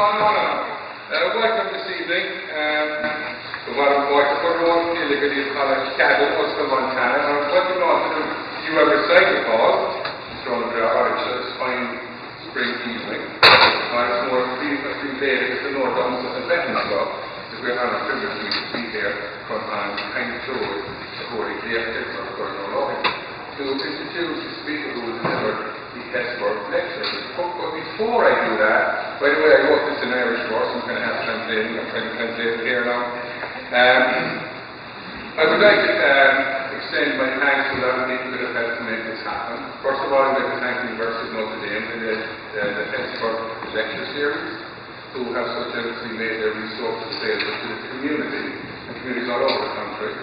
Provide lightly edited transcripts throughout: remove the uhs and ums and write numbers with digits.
Welcome this evening. The Madam Voice for Road Illegally College Cabin, Ulster, Montana. And what you want to do, you ever say the call, it's on the it's a fine spring evening. It's more a few days, it's a more done and Veterans Club. We're on a privilege to be here from kind of show the holy gift for our Lord to introduce the speaker who will deliver the Hesburgh lecture. But before I do that, by the way, I wrote this in Irish course, I'm going to have translating, I'm trying to translate it here now. I would like to extend my thanks to a lot of people that have helped to make this happen. First of all, I'd like to thank the University of Notre and the Hesburgh lecture series, who have so generously made their resources available to the community and communities all over the country.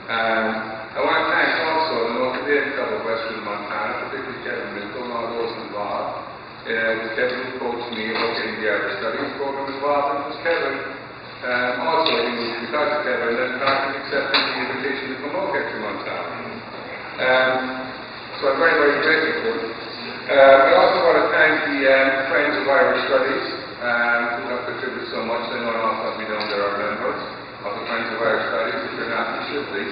I want to thank also the Notre Dame Club of Western Montana, particularly Kevin Minto and all those involved. Kevin coached me about getting the Irish Studies program involved, and it was Kevin also, because of Kevin, that Martin accepted the invitation to come out here to Montana. So I'm very, very grateful. I also want to thank the Friends of Irish Studies, who have contributed so much. I know an awful lot of them there are members of the Friends of Irish Studies. If you're not, you should be.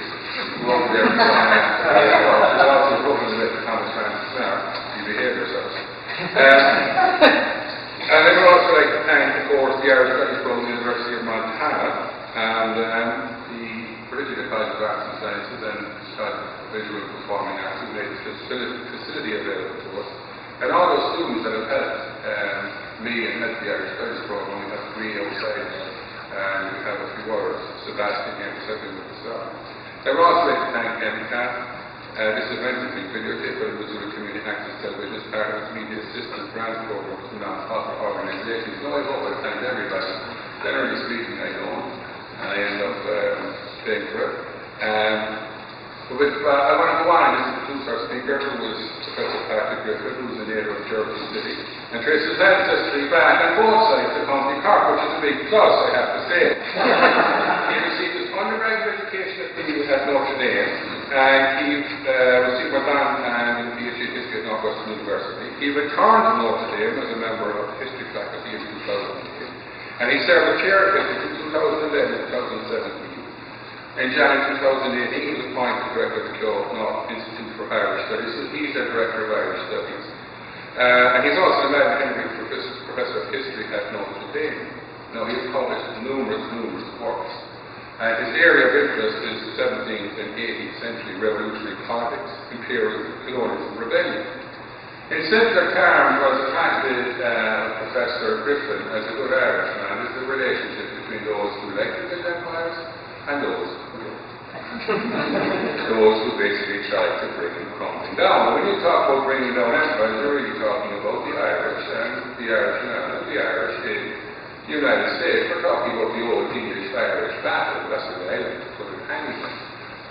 Go over there and sign up. There's also a program with the Thomas Francis now. You behave yourselves. And I would also like to thank, of course, the Irish Studies program at the University of Montana and particularly the College of Arts and Sciences and the College of Visual and Performing Arts, who made this facility available to us. And all those students that have helped me and helped the Irish Studies program. We have three outside and we have a few others. Sebastian here is helping with the song. I would also like to thank MCAT. This event has been videotaped by the Missouri Community Access Television as part of its media assistance grant program to non-profit organizations. No, I hope I've thanked everybody. Generally speaking, I don't, and I end up paying for it. I want to go on and introduce our speaker, who is Professor Patrick Griffin, who is a native of Jersey City, and traces his ancestry back on both sides of County Cork, which is a big plus, I have to say. He received his undergraduate education at Notre Dame, and he went on and did a PhD in history at Northwestern University. He returned to Notre Dame as a member of the history faculty in 2008, and he served as chair of history from 2011 to 2017. In January 2018, he was appointed director of the Notre Institute for Irish Studies, so he's the director of Irish Studies. And he's also the Madden-Hennebry professor of history at Notre Dame. Now, he's published numerous works. And his area of interest is 17th and 18th century revolutionary politics, imperialism, colonialism, rebellion. In simpler terms, what attracted Professor Griffin as a good Irishman is the relationship between those who like to build empires and those who basically try to bring them crumbling down. When you talk about bringing down empires, you're really talking about the Irish and the Irish in the United States. We're talking about the old English-Irish battle. That's the way I like to put it anyway.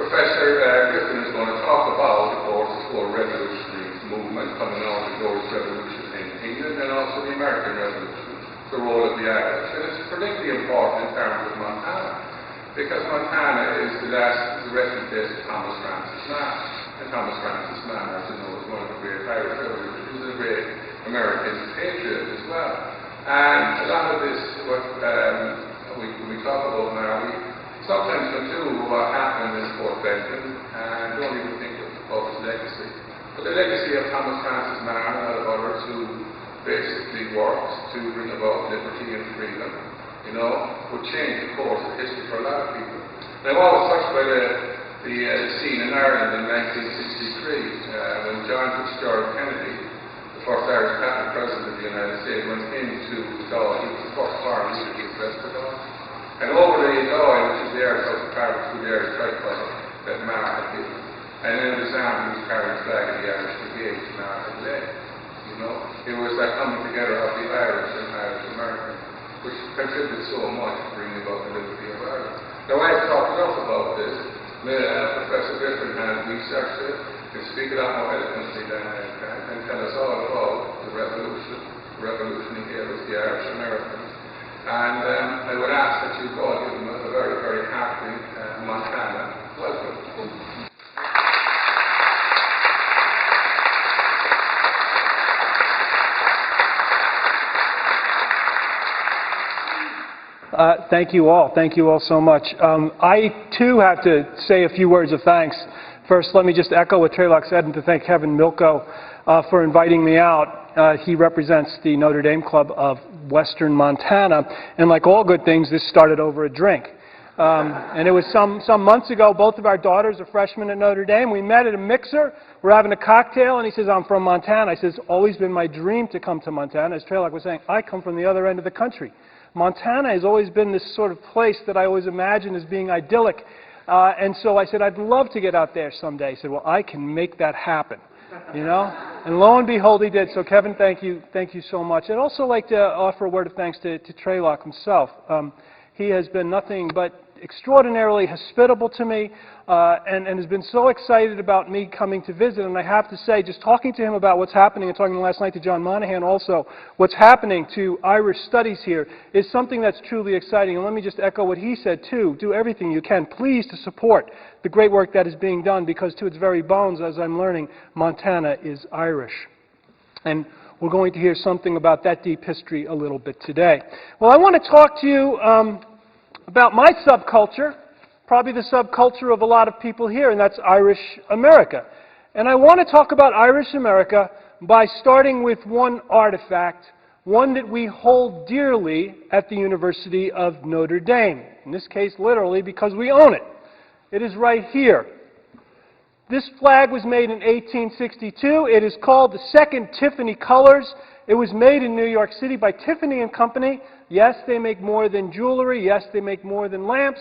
Professor Griffin is going to talk about, of course, the whole revolutionary movement coming out of the Glorious Revolution in England and also the American Revolution, the role of the Irish. And it's particularly important in terms of Montana, because Montana is the resting place of Thomas Francis Mann. And Thomas Francis Mann, as you know, was one of the great Irish revolutionaries. He was a great American patriot as well. And a lot of this, what we talk about now, we sometimes do what happened in Fort Benton and don't even think of his legacy. But the legacy of Thomas Francis Mann and a lot of others who basically worked to bring about liberty and freedom, would change the course of history for a lot of people. And I'm always touched by the scene in Ireland in 1963 when John Fitzgerald Kennedy, the first Irish Catholic president of the United States, went into the Dáil. He was the first foreign leader to address the Dáil. And over the Dáil, which is the Irish House of Parliament, through the Irish tricolour that Mark had given. And in his arm, he was carrying the flag of the Irish Brigade, which Mark had led. It was that coming together of the Irish and Irish Americans, which contributed so much to bringing about the liberty of Ireland. Now, I've talked enough about this. Professor Griffin has researched it, can speak a lot more eloquently than I can, and tell us all about the revolutionary heroes, the Irish Americans. And I would ask that you all give them a very, very hearty Montana welcome. Thank you all. Thank you all so much. I, too, have to say a few words of thanks. First, let me just echo what Treylock said and to thank Kevin Milko for inviting me out. He represents the Notre Dame Club of Western Montana, and like all good things, this started over a drink. And it was some months ago. Both of our daughters are freshmen at Notre Dame. We met at a mixer. We're having a cocktail, and he says, "I'm from Montana." I says, "It's always been my dream to come to Montana." As Treylock was saying, I come from the other end of the country. Montana has always been this sort of place that I always imagined as being idyllic. And so I said, "I'd love to get out there someday." He said, "Well, I can make that happen." You know? And lo and behold, he did. So Kevin, thank you so much. I'd also like to offer a word of thanks to Treylock himself. He has been nothing but extraordinarily hospitable to me and has been so excited about me coming to visit. And I have to say, just talking to him about what's happening and talking last night to John Monahan also, what's happening to Irish studies here is something that's truly exciting. And let me just echo what he said too. Do everything you can, please, to support the great work that is being done, because to its very bones, as I'm learning, Montana is Irish. And we're going to hear something about that deep history a little bit today. Well, I want to talk to you about my subculture, probably the subculture of a lot of people here, and that's Irish America. And I want to talk about Irish America by starting with one artifact, one that we hold dearly at the University of Notre Dame. In this case, literally, because we own it. It is right here. This flag was made in 1862. It is called the Second Tiffany Colors. It was made in New York City by Tiffany & Company. Yes, they make more than jewelry. Yes, they make more than lamps.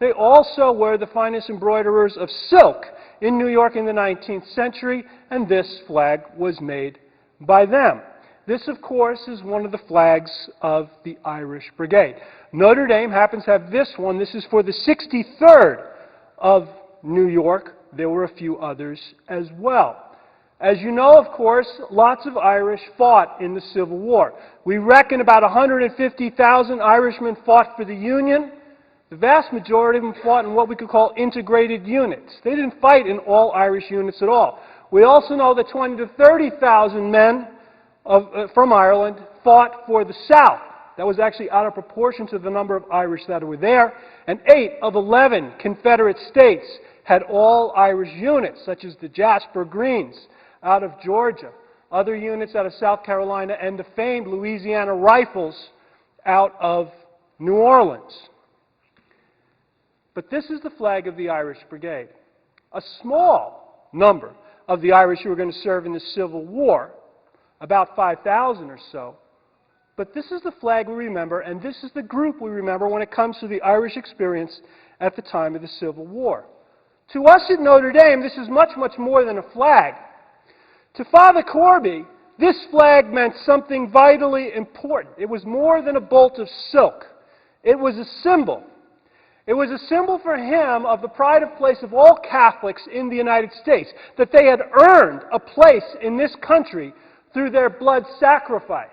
They also were the finest embroiderers of silk in New York in the 19th century, and this flag was made by them. This, of course, is one of the flags of the Irish Brigade. Notre Dame happens to have this one. This is for the 63rd of New York. There were a few others as well. As you know, of course, lots of Irish fought in the Civil War. We reckon about 150,000 Irishmen fought for the Union. The vast majority of them fought in what we could call integrated units. They didn't fight in all Irish units at all. We also know that 20 to 30,000 men from Ireland fought for the South. That was actually out of proportion to the number of Irish that were there. And 8 of 11 Confederate states had all Irish units, such as the Jasper Greens out of Georgia, other units out of South Carolina, and the famed Louisiana Rifles out of New Orleans. But this is the flag of the Irish Brigade. A small number of the Irish who were going to serve in the Civil War, about 5,000 or so. But this is the flag we remember, and this is the group we remember when it comes to the Irish experience at the time of the Civil War. To us at Notre Dame, this is much, much more than a flag. To Father Corby, this flag meant something vitally important. It was more than a bolt of silk. It was a symbol. It was a symbol for him of the pride of place of all Catholics in the United States, that they had earned a place in this country through their blood sacrifice,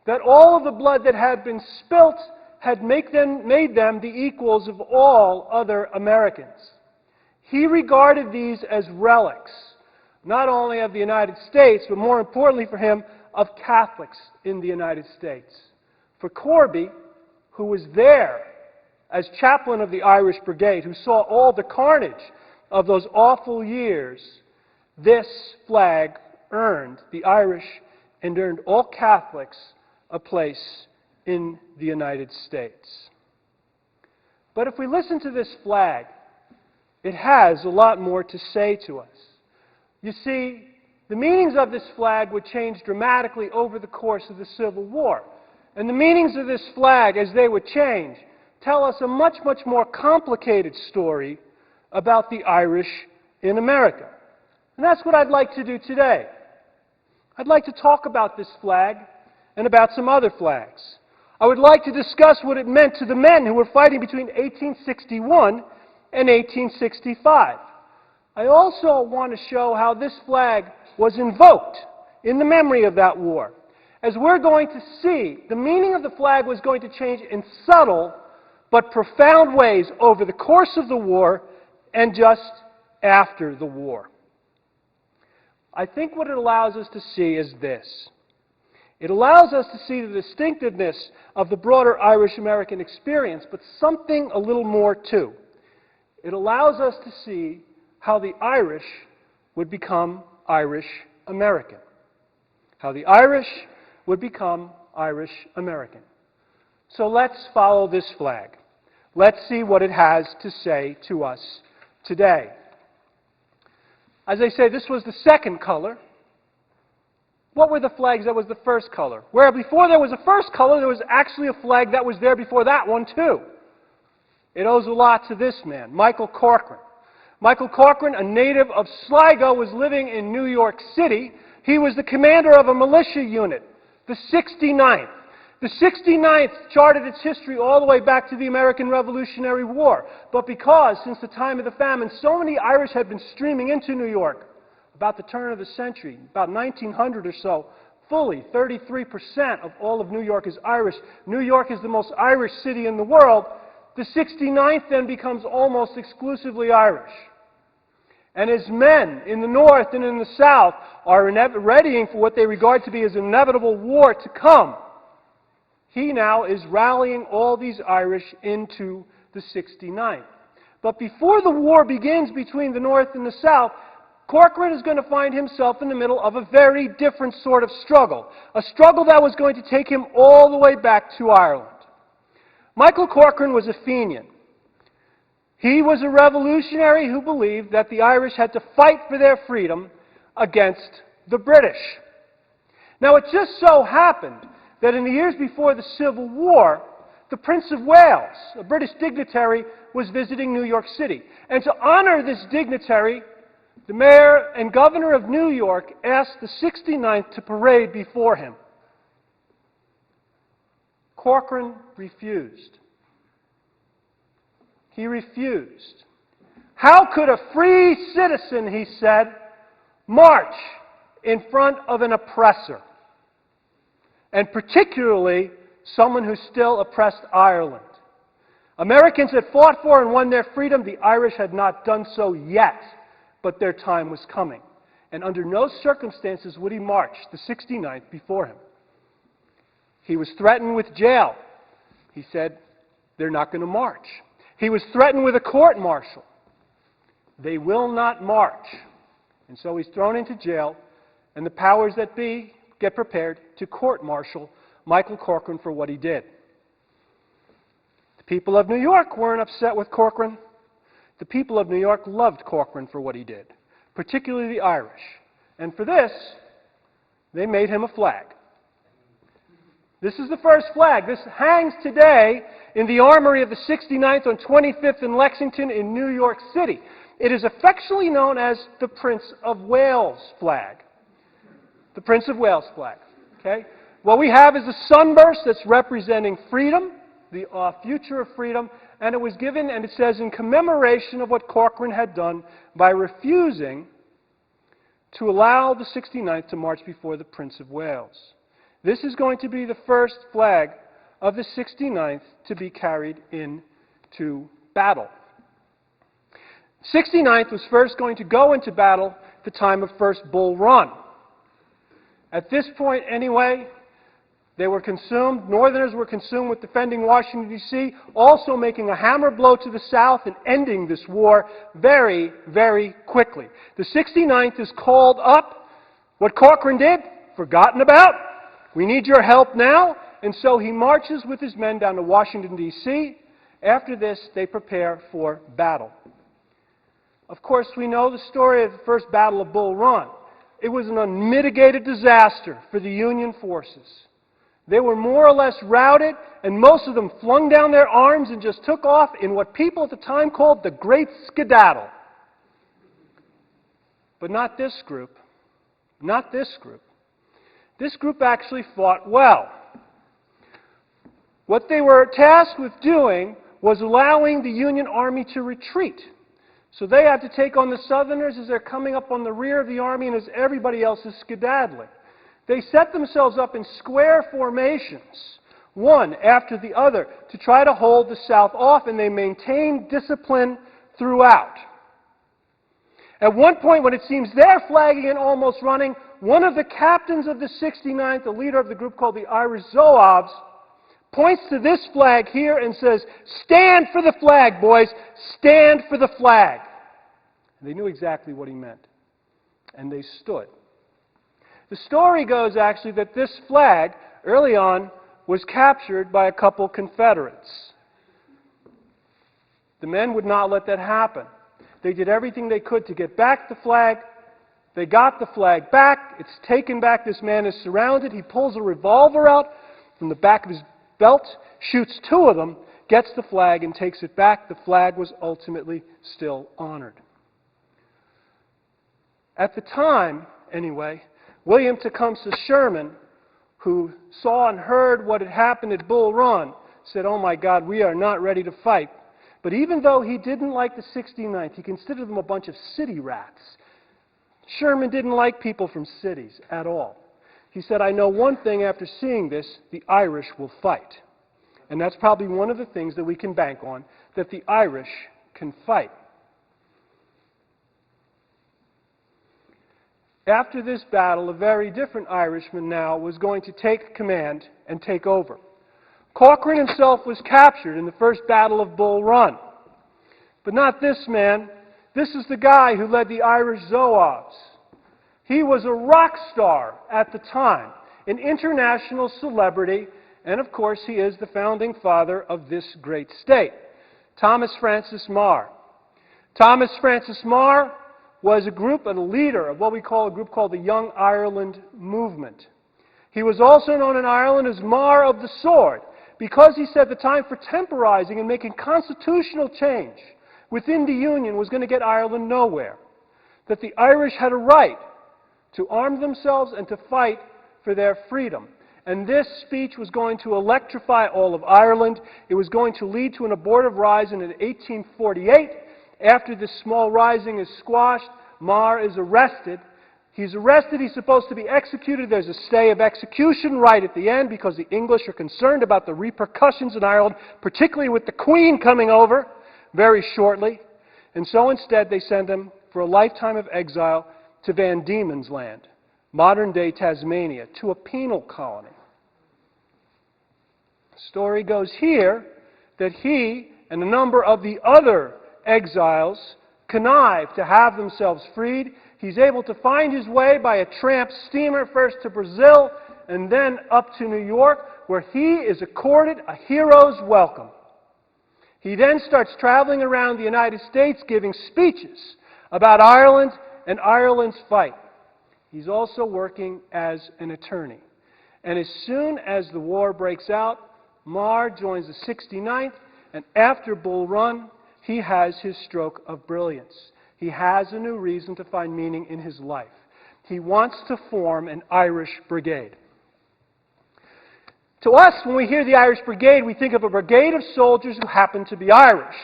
that all of the blood that had been spilt had made them the equals of all other Americans. He regarded these as relics, not only of the United States, but more importantly for him, of Catholics in the United States. For Corby, who was there as chaplain of the Irish Brigade, who saw all the carnage of those awful years, this flag earned the Irish and earned all Catholics a place in the United States. But if we listen to this flag, it has a lot more to say to us. You see, the meanings of this flag would change dramatically over the course of the Civil War. And the meanings of this flag, as they would change, tell us a much, much more complicated story about the Irish in America. And that's what I'd like to do today. I'd like to talk about this flag and about some other flags. I would like to discuss what it meant to the men who were fighting between 1861 and 1865. I also want to show how this flag was invoked in the memory of that war. As we're going to see, the meaning of the flag was going to change in subtle but profound ways over the course of the war and just after the war. I think what it allows us to see is this. It allows us to see the distinctiveness of the broader Irish-American experience, but something a little more too. It allows us to see how the Irish would become Irish-American. How the Irish would become Irish-American. So let's follow this flag. Let's see what it has to say to us today. As I say, this was the second color. What were the flags that was the first color? Where before there was a first color, there was actually a flag that was there before that one too. It owes a lot to this man, Michael Corcoran. Michael Corcoran, a native of Sligo, was living in New York City. He was the commander of a militia unit, the 69th. The 69th charted its history all the way back to the American Revolutionary War. But because, since the time of the famine, so many Irish had been streaming into New York, about the turn of the century, about 1900 or so, fully 33% of all of New York is Irish. New York is the most Irish city in the world. The 69th then becomes almost exclusively Irish. And as men in the North and in the South are readying for what they regard to be as inevitable war to come, he now is rallying all these Irish into the 69th. But before the war begins between the North and the South, Corcoran is going to find himself in the middle of a very different sort of struggle. A struggle that was going to take him all the way back to Ireland. Michael Corcoran was a Fenian. He was a revolutionary who believed that the Irish had to fight for their freedom against the British. Now, it just so happened that in the years before the Civil War, the Prince of Wales, a British dignitary, was visiting New York City. And to honor this dignitary, the mayor and governor of New York asked the 69th to parade before him. Corcoran refused. He refused. How could a free citizen, he said, march in front of an oppressor? And particularly someone who still oppressed Ireland. Americans had fought for and won their freedom. The Irish had not done so yet, but their time was coming. And under no circumstances would he march the 69th before him. He was threatened with jail. He said, they're not going to march. He was threatened with a court-martial. They will not march. And so he's thrown into jail, and the powers that be get prepared to court-martial Michael Corcoran for what he did. The people of New York weren't upset with Corcoran. The people of New York loved Corcoran for what he did, particularly the Irish. And for this, they made him a flag. This is the first flag. This hangs today in the armory of the 69th on 25th and Lexington in New York City. It is affectionately known as the Prince of Wales flag. The Prince of Wales flag. Okay? What we have is a sunburst that's representing freedom, the future of freedom, and it was given, and it says, in commemoration of what Corcoran had done by refusing to allow the 69th to march before the Prince of Wales. This is going to be the first flag of the 69th to be carried into battle. 69th was first going to go into battle at the time of First Bull Run. At this point, anyway, they were consumed, Northerners were consumed with defending Washington, D.C., also making a hammer blow to the South and ending this war very, very quickly. The 69th is called up. What Corcoran did, forgotten about. We need your help now. And so he marches with his men down to Washington, D.C. After this, they prepare for battle. Of course, we know the story of the First Battle of Bull Run. It was an unmitigated disaster for the Union forces. They were more or less routed, and most of them flung down their arms and just took off in what people at the time called the Great Skedaddle. But not this group. Not this group. This group actually fought well. What they were tasked with doing was allowing the Union Army to retreat. So they had to take on the Southerners as they're coming up on the rear of the Army and as everybody else is skedaddling. They set themselves up in square formations, one after the other, to try to hold the South off, and they maintained discipline throughout. At one point, when it seems they're flagging and almost running, one of the captains of the 69th, the leader of the group called the Irish Zouaves, points to this flag here and says, "Stand for the flag, boys! Stand for the flag!" And they knew exactly what he meant. And they stood. The story goes, actually, that this flag, early on, was captured by a couple Confederates. The men would not let that happen. They did everything they could to get back the flag. They got the flag back. It's taken back. This man is surrounded. He pulls a revolver out from the back of his belt, shoots two of them, gets the flag, and takes it back. The flag was ultimately still honored. At the time, anyway, William Tecumseh Sherman, who saw and heard what had happened at Bull Run, said, "Oh my God, we are not ready to fight." But even though he didn't like the 69th, he considered them a bunch of city rats. Sherman didn't like people from cities at all. He said, "I know one thing after seeing this, the Irish will fight." And that's probably one of the things that we can bank on, that the Irish can fight. After this battle, a very different Irishman now was going to take command and take over. Cochrane himself was captured in the first Battle of Bull Run. But not this man. This is the guy who led the Irish Zouaves. He was a rock star at the time, an international celebrity, and of course he is the founding father of this great state, Thomas Francis Meagher. Thomas Francis Meagher was a leader of what we call a group called the Young Ireland Movement. He was also known in Ireland as Meagher of the Sword, because he said the time for temporizing and making constitutional change within the Union was going to get Ireland nowhere. That the Irish had a right to arm themselves and to fight for their freedom. And this speech was going to electrify all of Ireland. It was going to lead to an abortive rising in 1848. After this small rising is squashed, Meagher is arrested. He's arrested, he's supposed to be executed. There's a stay of execution right at the end because the English are concerned about the repercussions in Ireland, particularly with the Queen coming over very shortly. And so instead they send him for a lifetime of exile to Van Diemen's Land, modern-day Tasmania, to a penal colony. The story goes here that he and a number of the other exiles connive to have themselves freed. He's able to find his way by a tramp steamer first to Brazil and then up to New York, where he is accorded a hero's welcome. He then starts traveling around the United States giving speeches about Ireland and Ireland's fight. He's also working as an attorney. And as soon as the war breaks out, Meagher joins the 69th, and after Bull Run, he has his stroke of brilliance. He has a new reason to find meaning in his life. He wants to form an Irish brigade. To us, when we hear the Irish Brigade, we think of a brigade of soldiers who happen to be Irish.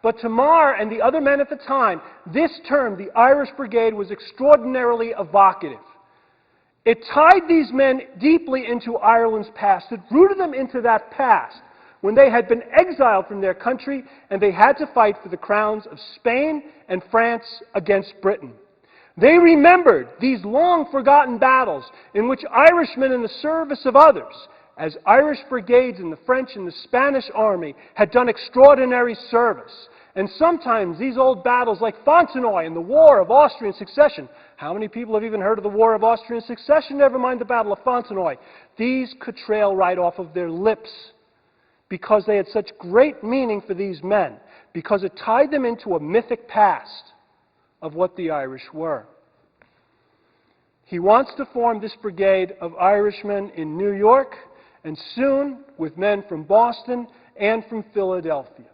But to Meagher and the other men at the time, this term, the Irish Brigade, was extraordinarily evocative. It tied these men deeply into Ireland's past. It rooted them into that past when they had been exiled from their country and they had to fight for the crowns of Spain and France against Britain. They remembered these long-forgotten battles in which Irishmen in the service of others, as Irish brigades in the French and the Spanish army, had done extraordinary service. And sometimes these old battles, like Fontenoy and the War of Austrian Succession, how many people have even heard of the War of Austrian Succession? Never mind the Battle of Fontenoy. These could trail right off of their lips because they had such great meaning for these men, because it tied them into a mythic past of what the Irish were. He wants to form this brigade of Irishmen in New York, and soon with men from Boston and from Philadelphia.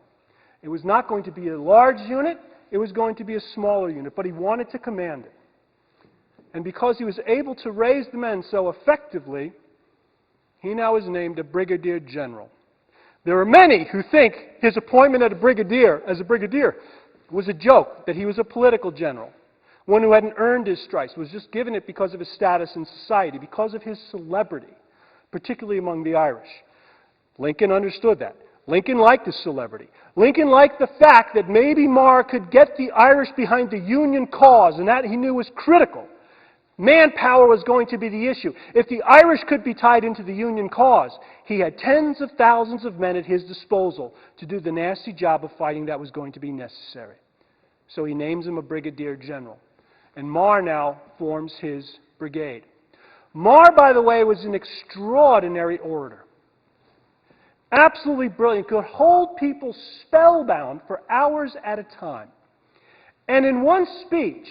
It was not going to be a large unit, it was going to be a smaller unit, but he wanted to command it. And because he was able to raise the men so effectively, he now is named a brigadier general. There are many who think his appointment as a brigadier was a joke, that he was a political general, one who hadn't earned his stripes, was just given it because of his status in society, because of his celebrity, particularly among the Irish. Lincoln understood that. Lincoln liked his celebrity. Lincoln liked the fact that maybe Meagher could get the Irish behind the Union cause, and that he knew was critical. Manpower was going to be the issue. If the Irish could be tied into the Union cause, he had tens of thousands of men at his disposal to do the nasty job of fighting that was going to be necessary. So he names him a brigadier general. And Meagher now forms his brigade. Meagher, by the way, was an extraordinary orator. Absolutely brilliant. Could hold people spellbound for hours at a time. And in one speech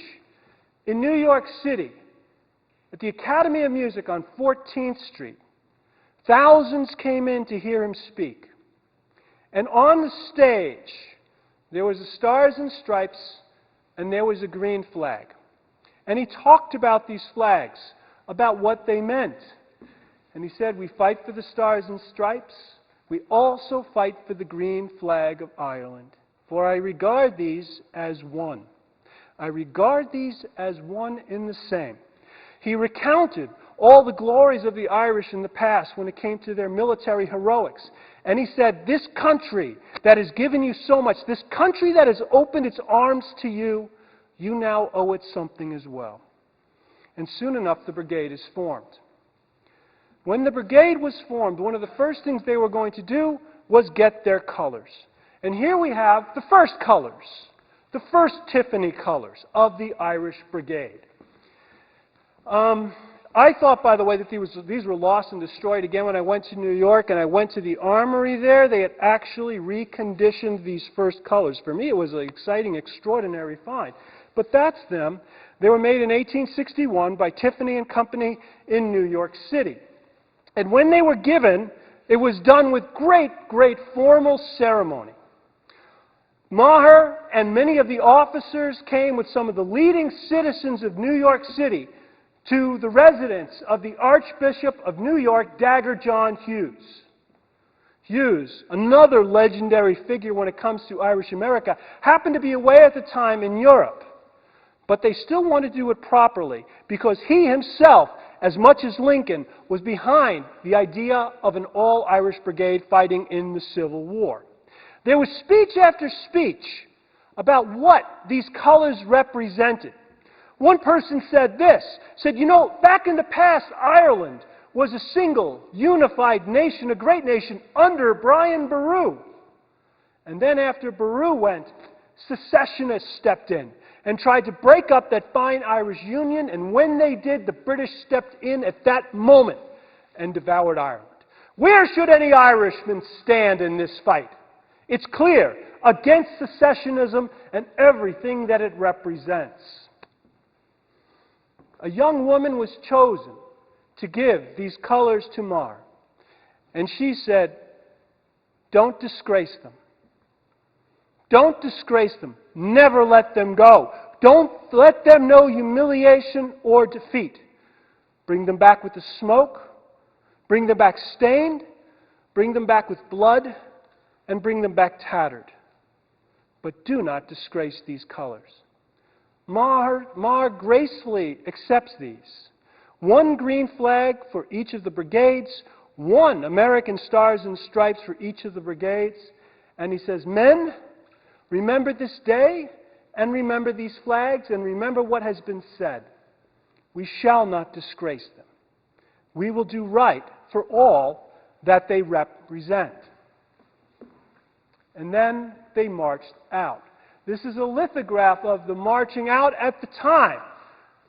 in New York City, at the Academy of Music on 14th Street, thousands came in to hear him speak. And on the stage, there was the Stars and Stripes, and there was a green flag. And he talked about these flags, about what they meant. And he said, we fight for the Stars and Stripes. We also fight for the green flag of Ireland. For I regard these as one. I regard these as one in the same. He recounted all the glories of the Irish in the past when it came to their military heroics. And he said, this country that has given you so much, this country that has opened its arms to you, you now owe it something as well. And soon enough, the brigade is formed. When the brigade was formed, one of the first things they were going to do was get their colors. And here we have the first colors, the first Tiffany colors of the Irish Brigade. I thought, by the way, that these were lost and destroyed. Again, when I went to New York and I went to the armory there, they had actually reconditioned these first colors. For me, it was an exciting, extraordinary find. But that's them. They were made in 1861 by Tiffany and Company in New York City. And when they were given, it was done with great, great formal ceremony. Meagher and many of the officers came with some of the leading citizens of New York City to the residence of the Archbishop of New York, Dagger John Hughes. Hughes, another legendary figure when it comes to Irish America, happened to be away at the time in Europe. But they still wanted to do it properly because he himself, as much as Lincoln, was behind the idea of an all-Irish brigade fighting in the Civil War. There was speech after speech about what these colors represented. One person said this, said, you know, back in the past, Ireland was a single, unified nation, a great nation, under Brian Boru. And then after Boru went, secessionists stepped in and tried to break up that fine Irish Union, and when they did, the British stepped in at that moment and devoured Ireland. Where should any Irishman stand in this fight? It's clear, against secessionism and everything that it represents. A young woman was chosen to give these colors to Meagher. And she said, don't disgrace them. Don't disgrace them. Never let them go. Don't let them know humiliation or defeat. Bring them back with the smoke. Bring them back stained. Bring them back with blood. And bring them back tattered. But do not disgrace these colors. Meagher gracefully accepts these. One green flag for each of the brigades, one American Stars and Stripes for each of the brigades. And he says, men, remember this day, and remember these flags, and remember what has been said. We shall not disgrace them. We will do right for all that they represent. And then they marched out. This is a lithograph of the marching out at the time.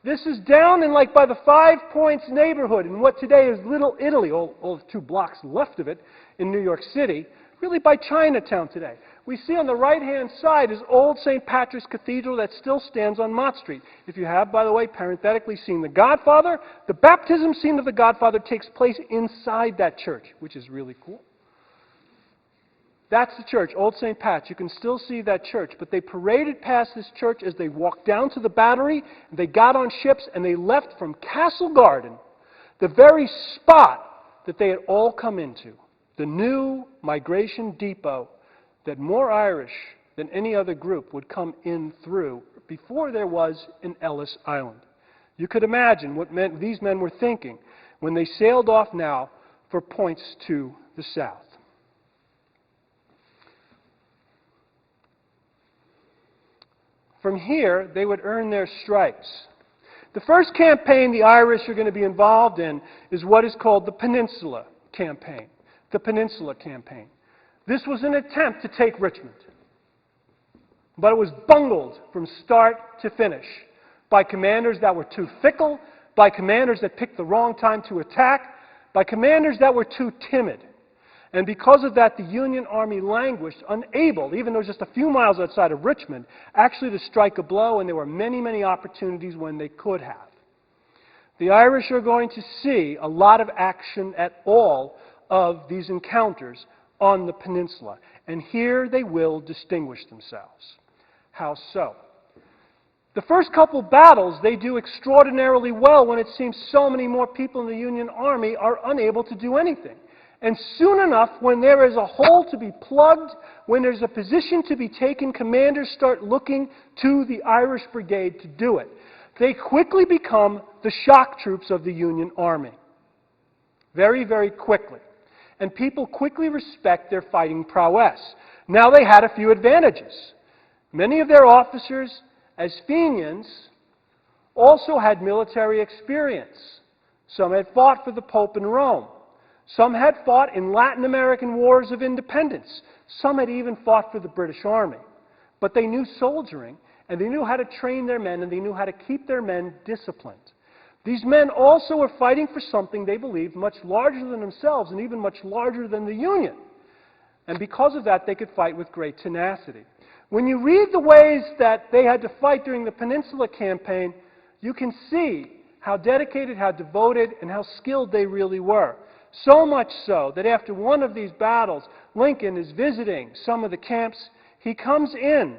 This is down in by the 5 Points neighborhood in what today is Little Italy, all 2 blocks left of it in New York City, really by Chinatown today. We see on the right-hand side is old St. Patrick's Cathedral that still stands on Mott Street. If you have, by the way, parenthetically seen The Godfather, the baptism scene of The Godfather takes place inside that church, which is really cool. That's the church, Old St. Pat's. You can still see that church. But they paraded past this church as they walked down to the Battery, and they got on ships, and they left from Castle Garden, the very spot that they had all come into, the new migration depot that more Irish than any other group would come in through before there was in Ellis Island. You could imagine what these men were thinking when they sailed off now for points to the south. From here, they would earn their stripes. The first campaign the Irish are going to be involved in is what is called the Peninsula Campaign. The Peninsula Campaign. This was an attempt to take Richmond, but it was bungled from start to finish by commanders that were too fickle, by commanders that picked the wrong time to attack, by commanders that were too timid. And because of that, the Union Army languished, unable, even though it was just a few miles outside of Richmond, actually to strike a blow, and there were many, many opportunities when they could have. The Irish are going to see a lot of action at all of these encounters on the peninsula, and here they will distinguish themselves. How so? The first couple battles they do extraordinarily well when it seems so many more people in the Union Army are unable to do anything. And soon enough, when there is a hole to be plugged, when there's a position to be taken, commanders start looking to the Irish Brigade to do it. They quickly become the shock troops of the Union Army. Very, very quickly. And people quickly respect their fighting prowess. Now they had a few advantages. Many of their officers, as Fenians, also had military experience. Some had fought for the Pope in Rome. Some had fought in Latin American wars of independence. Some had even fought for the British Army. But they knew soldiering, and they knew how to train their men, and they knew how to keep their men disciplined. These men also were fighting for something they believed much larger than themselves and even much larger than the Union. And because of that, they could fight with great tenacity. When you read the ways that they had to fight during the Peninsula Campaign, you can see how dedicated, how devoted, and how skilled they really were. So much so that after one of these battles, Lincoln is visiting some of the camps. He comes in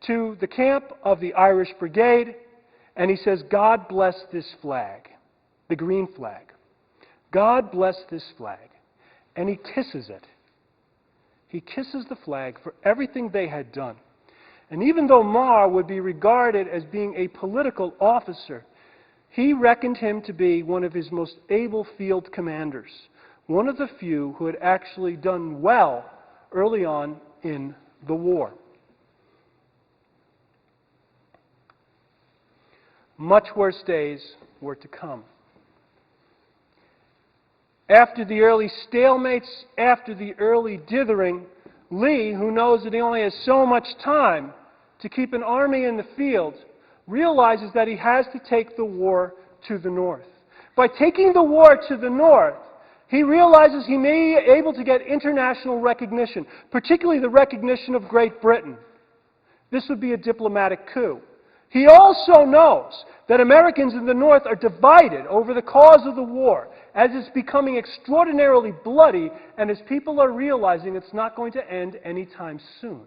to the camp of the Irish Brigade, and he says, "God bless this flag," the green flag. "God bless this flag." And he kisses it. He kisses the flag for everything they had done. And even though Meagher would be regarded as being a political officer, he reckoned him to be one of his most able field commanders, one of the few who had actually done well early on in the war. Much worse days were to come. After the early stalemates, after the early dithering, Lee, who knows that he only has so much time to keep an army in the field, realizes that he has to take the war to the north. By taking the war to the north, he realizes he may be able to get international recognition, particularly the recognition of Great Britain. This would be a diplomatic coup. He also knows that Americans in the North are divided over the cause of the war, as it's becoming extraordinarily bloody, and as people are realizing it's not going to end anytime soon.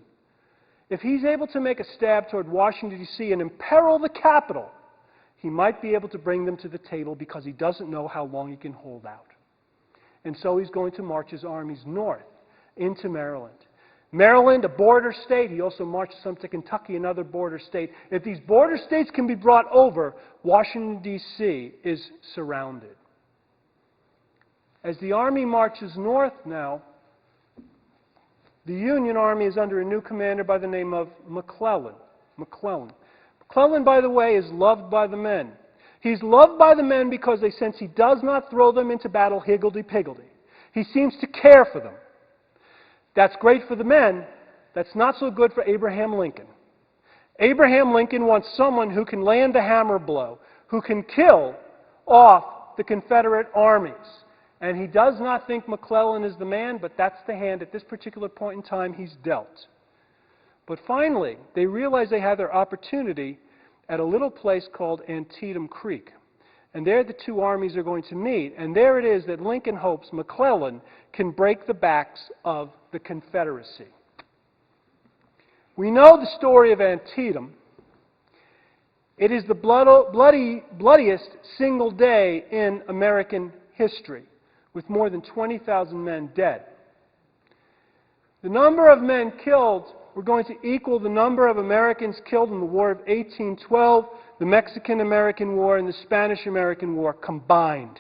If he's able to make a stab toward Washington, D.C. and imperil the capital, he might be able to bring them to the table because he doesn't know how long he can hold out. And so he's going to march his armies north into Maryland. Maryland, a border state. He also marched some to Kentucky, another border state. If these border states can be brought over, Washington, D.C. is surrounded. As the army marches north now, the Union Army is under a new commander by the name of McClellan. McClellan, by the way, is loved by the men. He's loved by the men because they sense he does not throw them into battle higgledy-piggledy. He seems to care for them. That's great for the men. That's not so good for Abraham Lincoln. Abraham Lincoln wants someone who can land the hammer blow, who can kill off the Confederate armies. And he does not think McClellan is the man, but that's the hand at this particular point in time he's dealt. But finally, they realize they have their opportunity at a little place called Antietam Creek. And there the two armies are going to meet. And there it is that Lincoln hopes McClellan can break the backs of the Confederacy. We know the story of Antietam. It is the bloodiest single day in American history, with more than 20,000 men dead. The number of men killed were going to equal the number of Americans killed in the War of 1812, the Mexican-American War, and the Spanish-American War combined,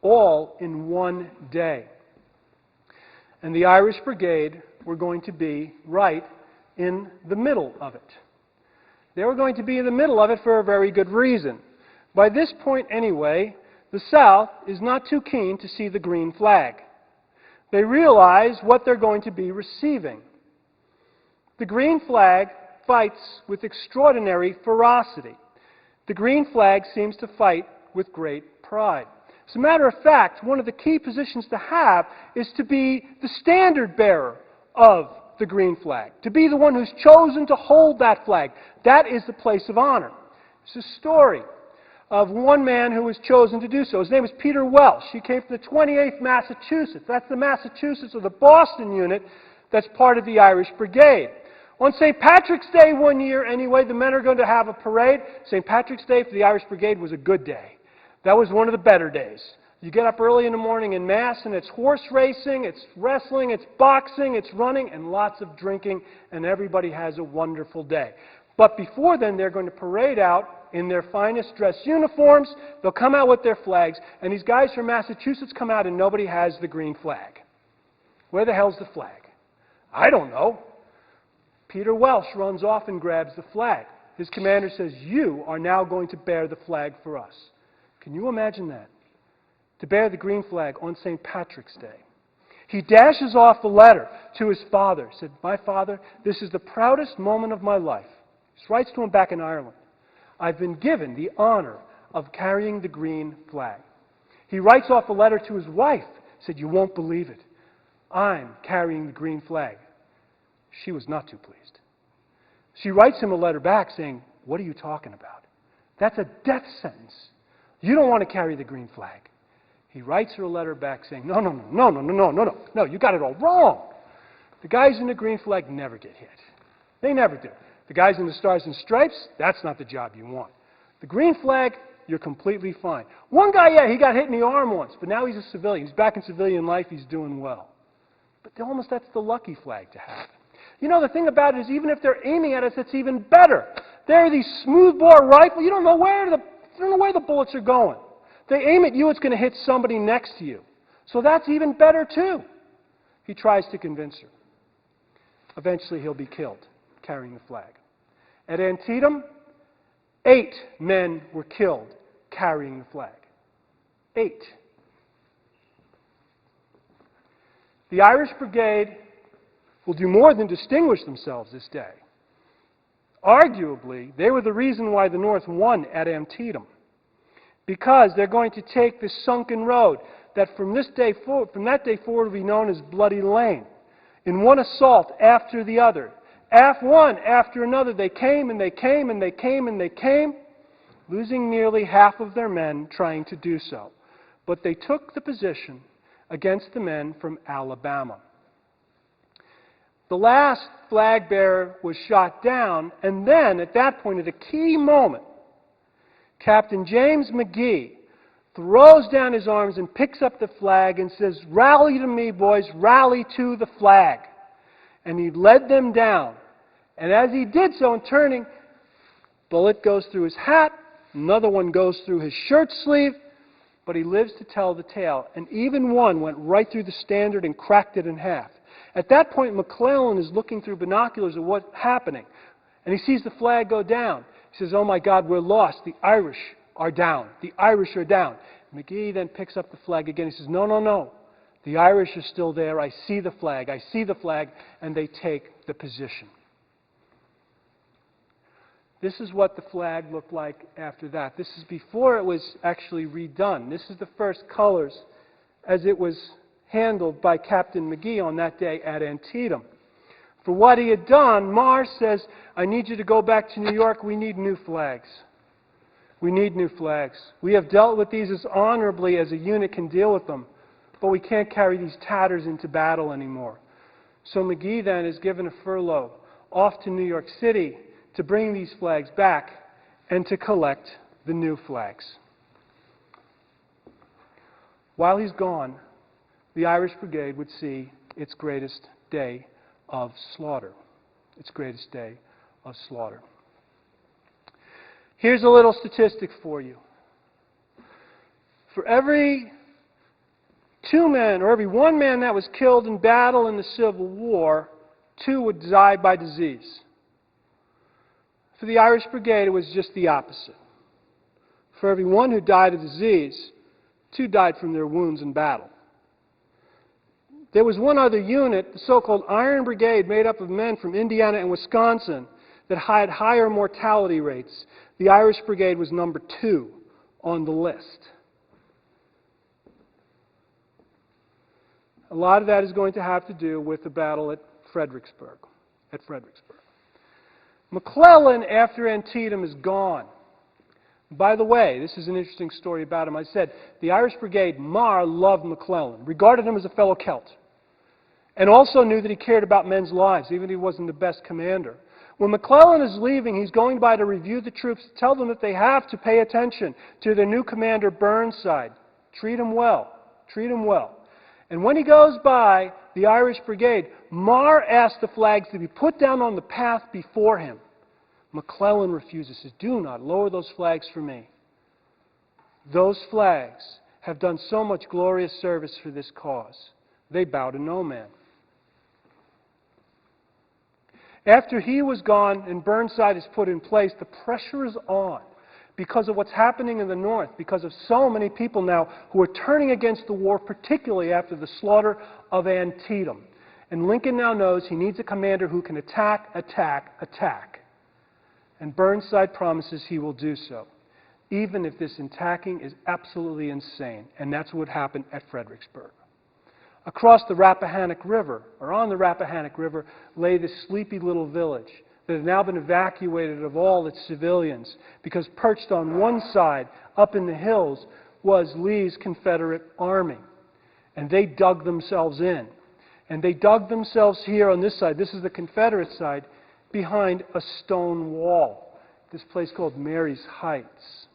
all in one day. And the Irish Brigade were going to be right in the middle of it. They were going to be in the middle of it for a very good reason. By this point anyway, the South is not too keen to see the green flag. They realize what they're going to be receiving. The green flag fights with extraordinary ferocity. The green flag seems to fight with great pride. As a matter of fact, one of the key positions to have is to be the standard bearer of the green flag, to be the one who's chosen to hold that flag. That is the place of honor. It's a story of one man who was chosen to do so. His name is Peter Welsh. He came from the 28th Massachusetts. That's the Massachusetts or the Boston unit that's part of the Irish Brigade. On St. Patrick's Day one year, anyway, the men are going to have a parade. St. Patrick's Day for the Irish Brigade was a good day. That was one of the better days. You get up early in the morning in Mass, and it's horse racing, it's wrestling, it's boxing, it's running, and lots of drinking, and everybody has a wonderful day. But before then, they're going to parade out in their finest dress uniforms. They'll come out with their flags, and these guys from Massachusetts come out, and nobody has the green flag. Where the hell's the flag? I don't know. Peter Welsh runs off and grabs the flag. His commander says, "You are now going to bear the flag for us." Can you imagine that? To bear the green flag on St. Patrick's Day. He dashes off the letter to his father. He said, "My father, this is the proudest moment of my life." He writes to him back in Ireland. "I've been given the honor of carrying the green flag." He writes off the letter to his wife. He said, "You won't believe it. I'm carrying the green flag." She was not too pleased. She writes him a letter back saying, "What are you talking about? That's a death sentence. You don't want to carry the green flag." He writes her a letter back saying, No, you got it all wrong. The guys in the green flag never get hit. They never do. The guys in the Stars and Stripes, that's not the job you want. The green flag, you're completely fine. One guy, yeah, he got hit in the arm once, but now he's a civilian. He's back in civilian life. He's doing well. But that's the lucky flag to have. You know, the thing about it is even if they're aiming at us, it's even better. There are these smoothbore rifles. You don't know where the bullets are going. They aim at you, it's going to hit somebody next to you. So that's even better too. He tries to convince her. Eventually he'll be killed carrying the flag. At Antietam, 8 men were killed carrying the flag. 8. The Irish Brigade will do more than distinguish themselves this day. Arguably, they were the reason why the North won at Antietam. Because they're going to take this sunken road that from that day forward will be known as Bloody Lane. In one assault after the other, one after another, they came and they came and they came and they came, losing nearly half of their men trying to do so. But they took the position against the men from Alabama. The last flag bearer was shot down, and then at that point, at a key moment, Captain James Meagher throws down his arms and picks up the flag and says, "Rally to me, boys, rally to the flag." And he led them down. And as he did so, in turning, bullet goes through his hat, another one goes through his shirt sleeve, but he lives to tell the tale. And even one went right through the standard and cracked it in half. At that point, McClellan is looking through binoculars at what's happening, and he sees the flag go down. He says, "Oh my God, we're lost. The Irish are down. The Irish are down." Meagher then picks up the flag again. He says, No. The Irish are still there. I see the flag. I see the flag." And they take the position. This is what the flag looked like after that. This is before it was actually redone. This is the first colors as it was handled by Captain Meagher on that day at Antietam. For what he had done, Mars says, "I need you to go back to New York. We need new flags. We need new flags. We have dealt with these as honorably as a unit can deal with them, but we can't carry these tatters into battle anymore." So Meagher then is given a furlough off to New York City to bring these flags back and to collect the new flags. While he's gone, the Irish Brigade would see its greatest day of slaughter. Its greatest day of slaughter. Here's a little statistic for you. For every 2 men, or every 1 man that was killed in battle in the Civil War, 2 would die by disease. For the Irish Brigade, it was just the opposite. For every one who died of disease, 2 died from their wounds in battle. There was one other unit, the so-called Iron Brigade, made up of men from Indiana and Wisconsin, that had higher mortality rates. The Irish Brigade was number 2 on the list. A lot of that is going to have to do with the battle at Fredericksburg. McClellan, after Antietam, is gone. By the way, this is an interesting story about him. I said the Irish Brigade, Meagher, loved McClellan, regarded him as a fellow Celt, and also knew that he cared about men's lives, even if he wasn't the best commander. When McClellan is leaving, he's going by to review the troops, to tell them that they have to pay attention to their new commander, Burnside. Treat him well. Treat him well. And when he goes by the Irish Brigade, Meagher asks the flags to be put down on the path before him. McClellan refuses, says, "Do not lower those flags for me. Those flags have done so much glorious service for this cause. They bow to no man." After he was gone and Burnside is put in place, the pressure is on because of what's happening in the North, because of so many people now who are turning against the war, particularly after the slaughter of Antietam. And Lincoln now knows he needs a commander who can attack, attack, attack. And Burnside promises he will do so, even if this attacking is absolutely insane. And that's what happened at Fredericksburg. Across the Rappahannock River, or on the Rappahannock River, lay this sleepy little village that had now been evacuated of all its civilians, because perched on one side, up in the hills, was Lee's Confederate Army. And they dug themselves in. And they dug themselves here on this side, this is the Confederate side, behind a stone wall, this place called Mary's Heights.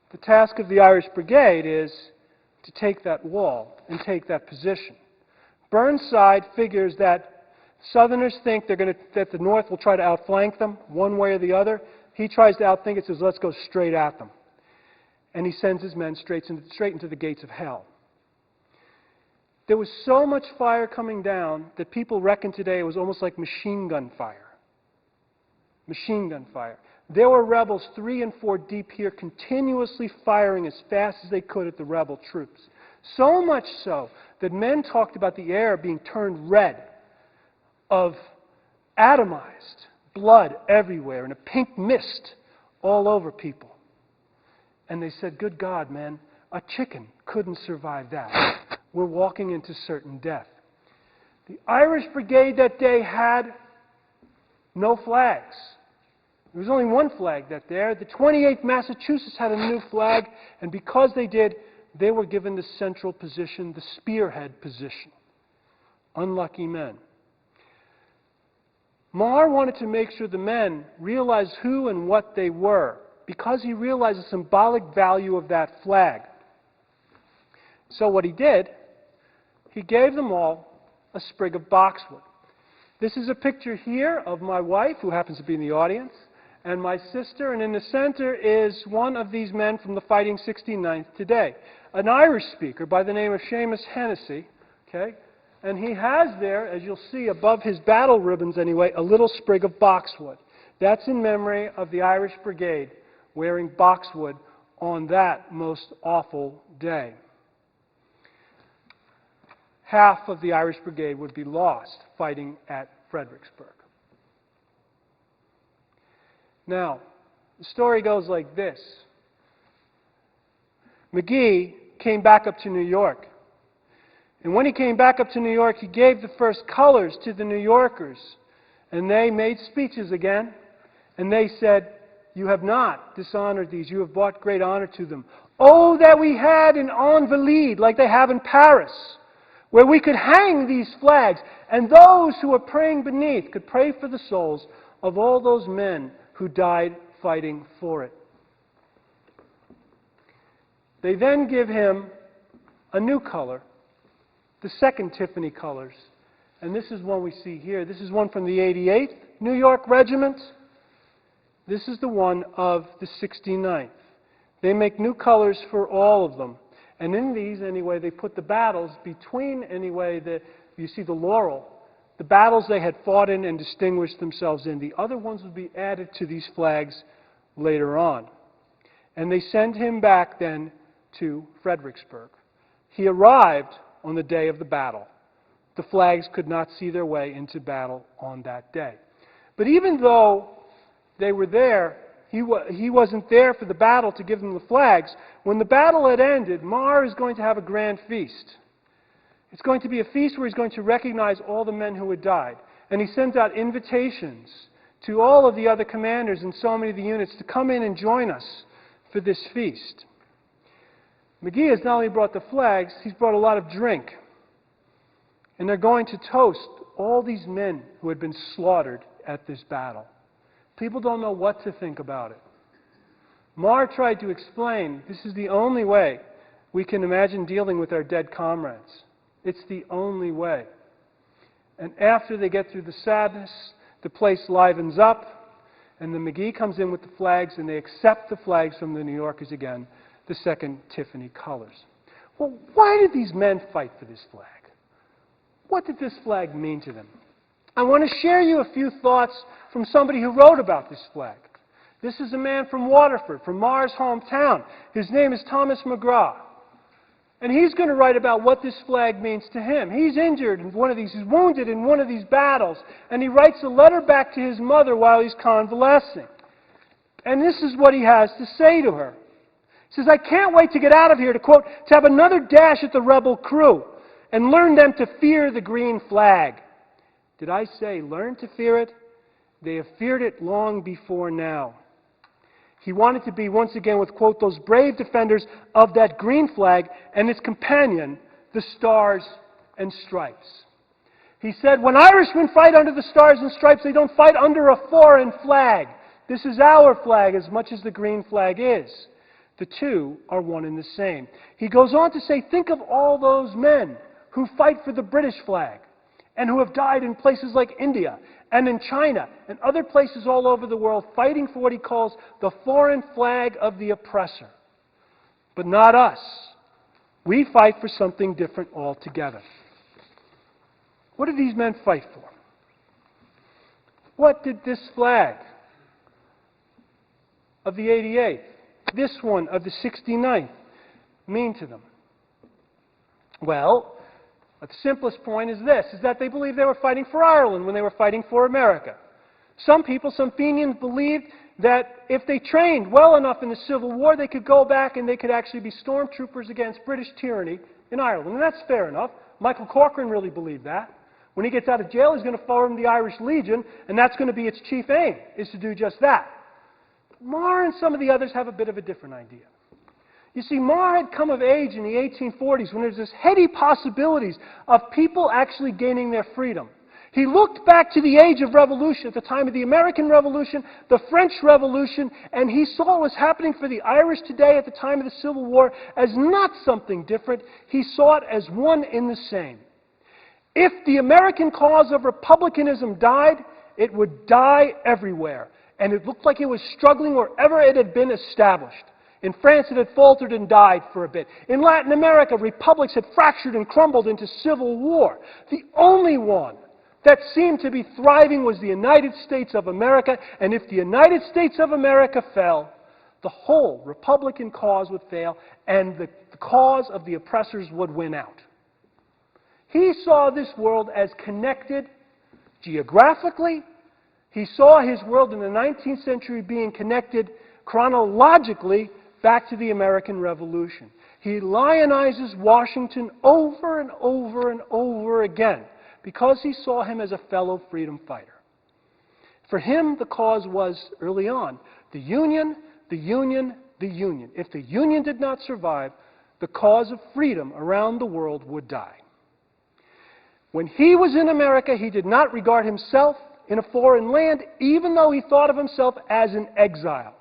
The task of the Irish Brigade is to take that wall and take that position. Burnside figures that Southerners think that the North will try to outflank them one way or the other. He tries to outthink it, says, "Let's go straight at them." And he sends his men straight into the gates of hell. There was so much fire coming down that people reckon today it was almost like machine gun fire. Machine gun fire. There were rebels 3 and 4 deep here continuously firing as fast as they could at the rebel troops. So much so that men talked about the air being turned red, of atomized blood everywhere and a pink mist all over people. And they said, "Good God, man, a chicken couldn't survive that. We're walking into certain death." The Irish Brigade that day had no flags. There was only one flag that day. The 28th Massachusetts had a new flag, and because they did, they were given the central position, the spearhead position. Unlucky men. Meagher wanted to make sure the men realized who and what they were, because he realized the symbolic value of that flag. So what he did, he gave them all a sprig of boxwood. This is a picture here of my wife, who happens to be in the audience, and my sister, and in the center is one of these men from the Fighting 69th today, an Irish speaker by the name of Seamus Hennessy, okay? And he has there, as you'll see above his battle ribbons anyway, a little sprig of boxwood. That's in memory of the Irish Brigade wearing boxwood on that most awful day. Half of the Irish Brigade would be lost fighting at Fredericksburg. Now, the story goes like this. Meagher came back up to New York. And when he came back up to New York, he gave the first colors to the New Yorkers. And they made speeches again. And they said, "You have not dishonored these. You have brought great honor to them. Oh, that we had an Invalides like they have in Paris, where we could hang these flags, and those who are praying beneath could pray for the souls of all those men who died fighting for it." They then give him a new color, the second Tiffany colors. And this is one we see here. This is one from the 88th New York Regiment. This is the one of the 69th. They make new colors for all of them. And in these, anyway, they put the battles between, anyway, you see the laurel, the battles they had fought in and distinguished themselves in. The other ones would be added to these flags later on. And they send him back then to Fredericksburg. He arrived on the day of the battle. The flags could not see their way into battle on that day. But even though they were there, he wasn't there for the battle to give them the flags. When the battle had ended, Meagher is going to have a grand feast. It's going to be a feast where he's going to recognize all the men who had died. And he sends out invitations to all of the other commanders and so many of the units to come in and join us for this feast. Meagher has not only brought the flags, he's brought a lot of drink. And they're going to toast all these men who had been slaughtered at this battle. People don't know what to think about it. Meagher tried to explain, this is the only way we can imagine dealing with our dead comrades. It's the only way. And after they get through the sadness, the place livens up, and the Meagher comes in with the flags, and they accept the flags from the New Yorkers again, the second Tiffany colors. Well, why did these men fight for this flag? What did this flag mean to them? I want to share you a few thoughts from somebody who wrote about this flag. This is a man from Waterford, from Meagher's hometown. His name is Thomas McGraw. And he's going to write about what this flag means to him. He's injured in one of these, he's wounded in one of these battles, and he writes a letter back to his mother while he's convalescing. And this is what he has to say to her. He says, "I can't wait to get out of here, to quote, to have another dash at the rebel crew and learn them to fear the green flag." Did I say learn to fear it? They have feared it long before now. He wanted to be, once again, with, quote, those brave defenders of that green flag and its companion, the Stars and Stripes. He said, "When Irishmen fight under the Stars and Stripes, they don't fight under a foreign flag. This is our flag as much as the green flag is. The two are one and the same." He goes on to say, think of all those men who fight for the British flag and who have died in places like India and in China and other places all over the world fighting for what he calls the foreign flag of the oppressor. But not us. We fight for something different altogether. What did these men fight for? What did this flag of the 88th, this one of the 69th, mean to them? Well, the simplest point is this, is that they believed they were fighting for Ireland when they were fighting for America. Some people, some Fenians, believed that if they trained well enough in the Civil War, they could go back and they could actually be stormtroopers against British tyranny in Ireland. And that's fair enough. Michael Corcoran really believed that. When he gets out of jail, he's going to form the Irish Legion, and that's going to be its chief aim, is to do just that. Meagher and some of the others have a bit of a different idea. You see, Meagher had come of age in the 1840s when there's this heady possibilities of people actually gaining their freedom. He looked back to the age of revolution, at the time of the American Revolution, the French Revolution, and he saw what was happening for the Irish today at the time of the Civil War as not something different. He saw it as one in the same. If the American cause of republicanism died, it would die everywhere. And it looked like it was struggling wherever it had been established. In France, it had faltered and died for a bit. In Latin America, republics had fractured and crumbled into civil war. The only one that seemed to be thriving was the United States of America, and if the United States of America fell, the whole Republican cause would fail, and the cause of the oppressors would win out. He saw this world as connected geographically. He saw his world in the 19th century being connected chronologically back to the American Revolution. He lionizes Washington over and over and over again because he saw him as a fellow freedom fighter. For him, the cause was, early on, the Union, the Union, the Union. If the Union did not survive, the cause of freedom around the world would die. When he was in America, he did not regard himself in a foreign land, even though he thought of himself as an exile.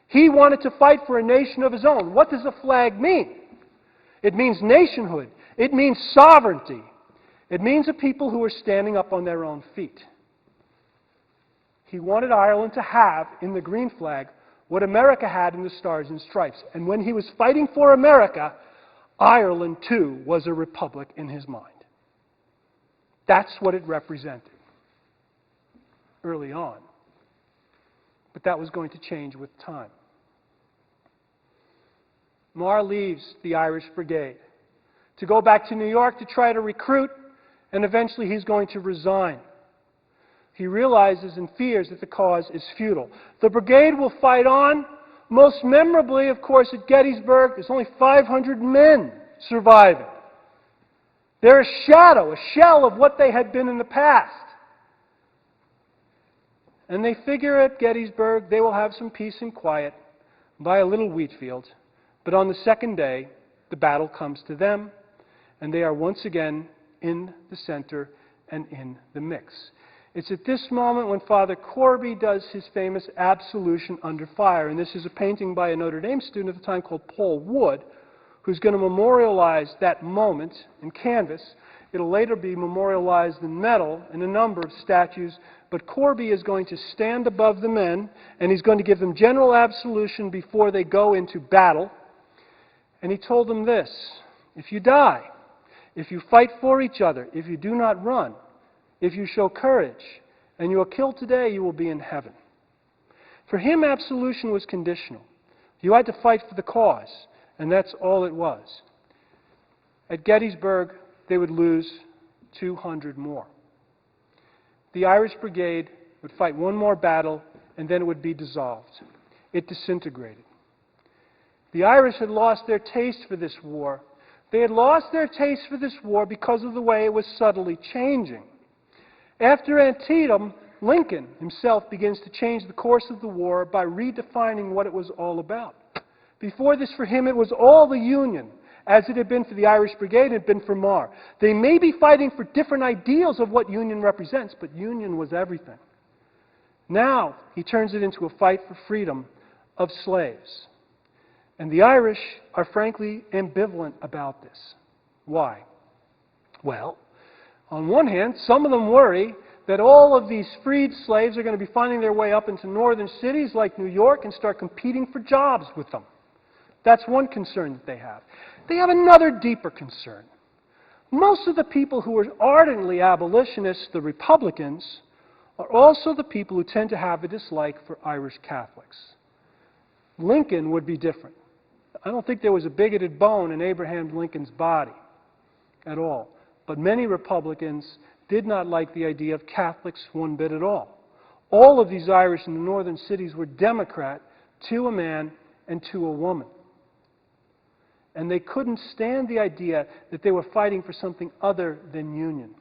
He wanted to fight for a nation of his own. What does a flag mean? It means nationhood. It means sovereignty. It means a people who are standing up on their own feet. He wanted Ireland to have, in the green flag, what America had in the Stars and Stripes. And when he was fighting for America, Ireland, too, was a republic in his mind. That's what it represented early on. But that was going to change with time. Marr leaves the Irish Brigade to go back to New York to try to recruit, and eventually he's going to resign. He realizes and fears that the cause is futile. The brigade will fight on, most memorably, of course, at Gettysburg. There's only 500 men surviving. They're a shadow, a shell of what they had been in the past. And they figure at Gettysburg they will have some peace and quiet, buy a little wheat field. But on the second day, the battle comes to them, and they are once again in the center and in the mix. It's at this moment when Father Corby does his famous absolution under fire. And this is a painting by a Notre Dame student at the time called Paul Wood, who's going to memorialize that moment in canvas. It'll later be memorialized in metal in a number of statues. But Corby is going to stand above the men, and he's going to give them general absolution before they go into battle. And he told them this: if you die, if you fight for each other, if you do not run, if you show courage, and you are killed today, you will be in heaven. For him, absolution was conditional. You had to fight for the cause, and that's all it was. At Gettysburg, they would lose 200 more. The Irish Brigade would fight one more battle, and then it would be dissolved. It disintegrated. The Irish had lost their taste for this war. They had lost their taste for this war because of the way it was subtly changing. After Antietam, Lincoln himself begins to change the course of the war by redefining what it was all about. Before this, for him, it was all the Union, as it had been for the Irish Brigade, it had been for Marr. They may be fighting for different ideals of what Union represents, but Union was everything. Now, he turns it into a fight for freedom of slaves. And the Irish are frankly ambivalent about this. Why? Well, on one hand, some of them worry that all of these freed slaves are going to be finding their way up into northern cities like New York and start competing for jobs with them. That's one concern that they have. They have another deeper concern. Most of the people who are ardently abolitionists, the Republicans, are also the people who tend to have a dislike for Irish Catholics. Lincoln would be different. I don't think there was a bigoted bone in Abraham Lincoln's body at all. But many Republicans did not like the idea of Catholics one bit at all. All of these Irish in the northern cities were Democrat to a man and to a woman. And they couldn't stand the idea that they were fighting for something other than union.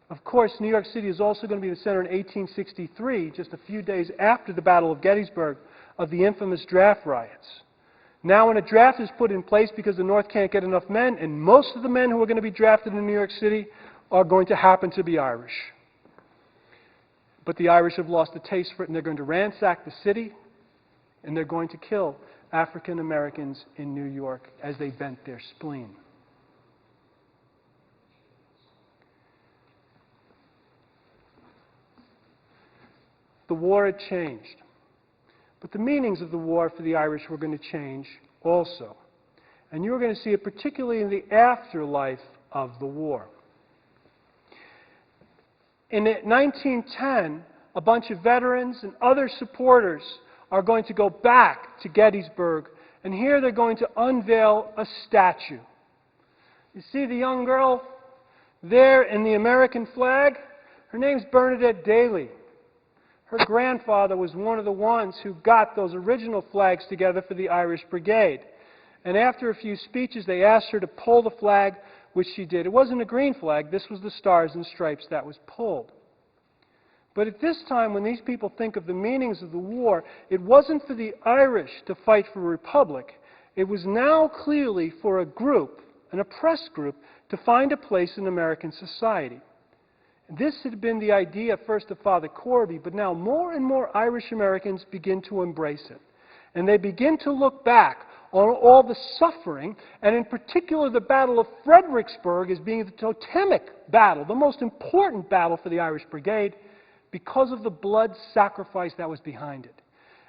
Of course, New York City is also going to be the center in 1863, just a few days after the Battle of Gettysburg, of the infamous draft riots. Now, when a draft is put in place because the North can't get enough men, and most of the men who are going to be drafted in New York City are going to happen to be Irish. But the Irish have lost a taste for it, and they're going to ransack the city, and they're going to kill African Americans in New York as they vent their spleen. The war had changed. But the meanings of the war for the Irish were going to change also. And you were going to see it particularly in the afterlife of the war. In 1910, a bunch of veterans and other supporters are going to go back to Gettysburg, and here they're going to unveil a statue. You see the young girl there in the American flag? Her name's Bernadette Daly. Her grandfather was one of the ones who got those original flags together for the Irish Brigade. And after a few speeches, they asked her to pull the flag, which she did. It wasn't a green flag. This was the Stars and Stripes that was pulled. But at this time, when these people think of the meanings of the war, it wasn't for the Irish to fight for a republic. It was now clearly for a group, an oppressed group, to find a place in American society. This had been the idea first of Father Corby, but now more and more Irish Americans begin to embrace it. And they begin to look back on all the suffering, and in particular the Battle of Fredericksburg as being the totemic battle, the most important battle for the Irish Brigade, because of the blood sacrifice that was behind it.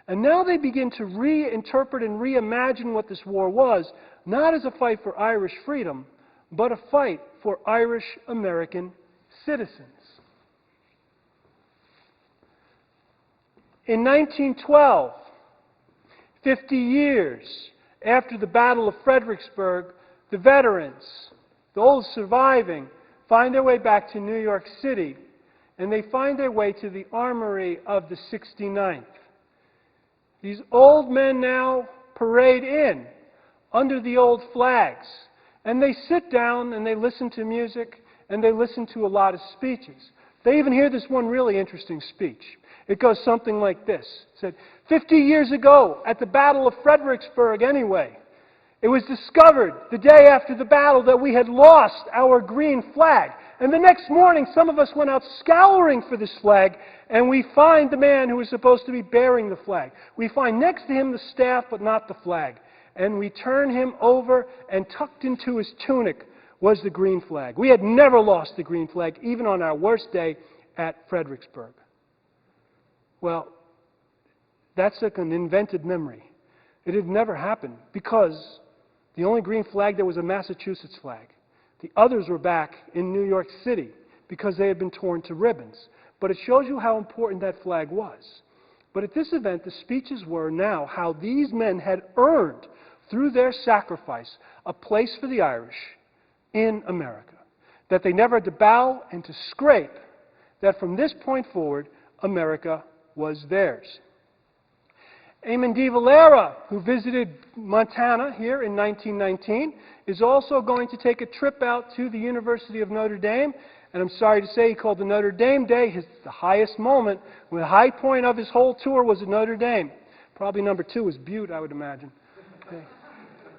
And now they begin to reinterpret and reimagine what this war was, not as a fight for Irish freedom, but a fight for Irish American citizens. In 1912, 50 years after the Battle of Fredericksburg, the veterans, those surviving, find their way back to New York City, and they find their way to the armory of the 69th. These old men now parade in under the old flags, and they sit down and they listen to music and they listen to a lot of speeches. They even hear this one really interesting speech. It goes something like this. It said, 50 years ago at the Battle of Fredericksburg anyway, it was discovered the day after the battle that we had lost our green flag. And the next morning, some of us went out scouring for this flag, and we find the man who was supposed to be bearing the flag. We find next to him the staff, but not the flag. And we turn him over, and tucked into his tunic was the green flag. We had never lost the green flag, even on our worst day at Fredericksburg. Well, that's like an invented memory. It had never happened because the only green flag there was a Massachusetts flag. The others were back in New York City because they had been torn to ribbons. But it shows you how important that flag was. But at this event, the speeches were now how these men had earned, through their sacrifice, a place for the Irish in America. That they never had to bow and to scrape, that from this point forward, America was theirs. Eamon de Valera, who visited Montana here in 1919, is also going to take a trip out to the University of Notre Dame. And I'm sorry to say he called the Notre Dame Day the highest moment. The high point of his whole tour was at Notre Dame. Probably number 2 was Butte, I would imagine. Okay.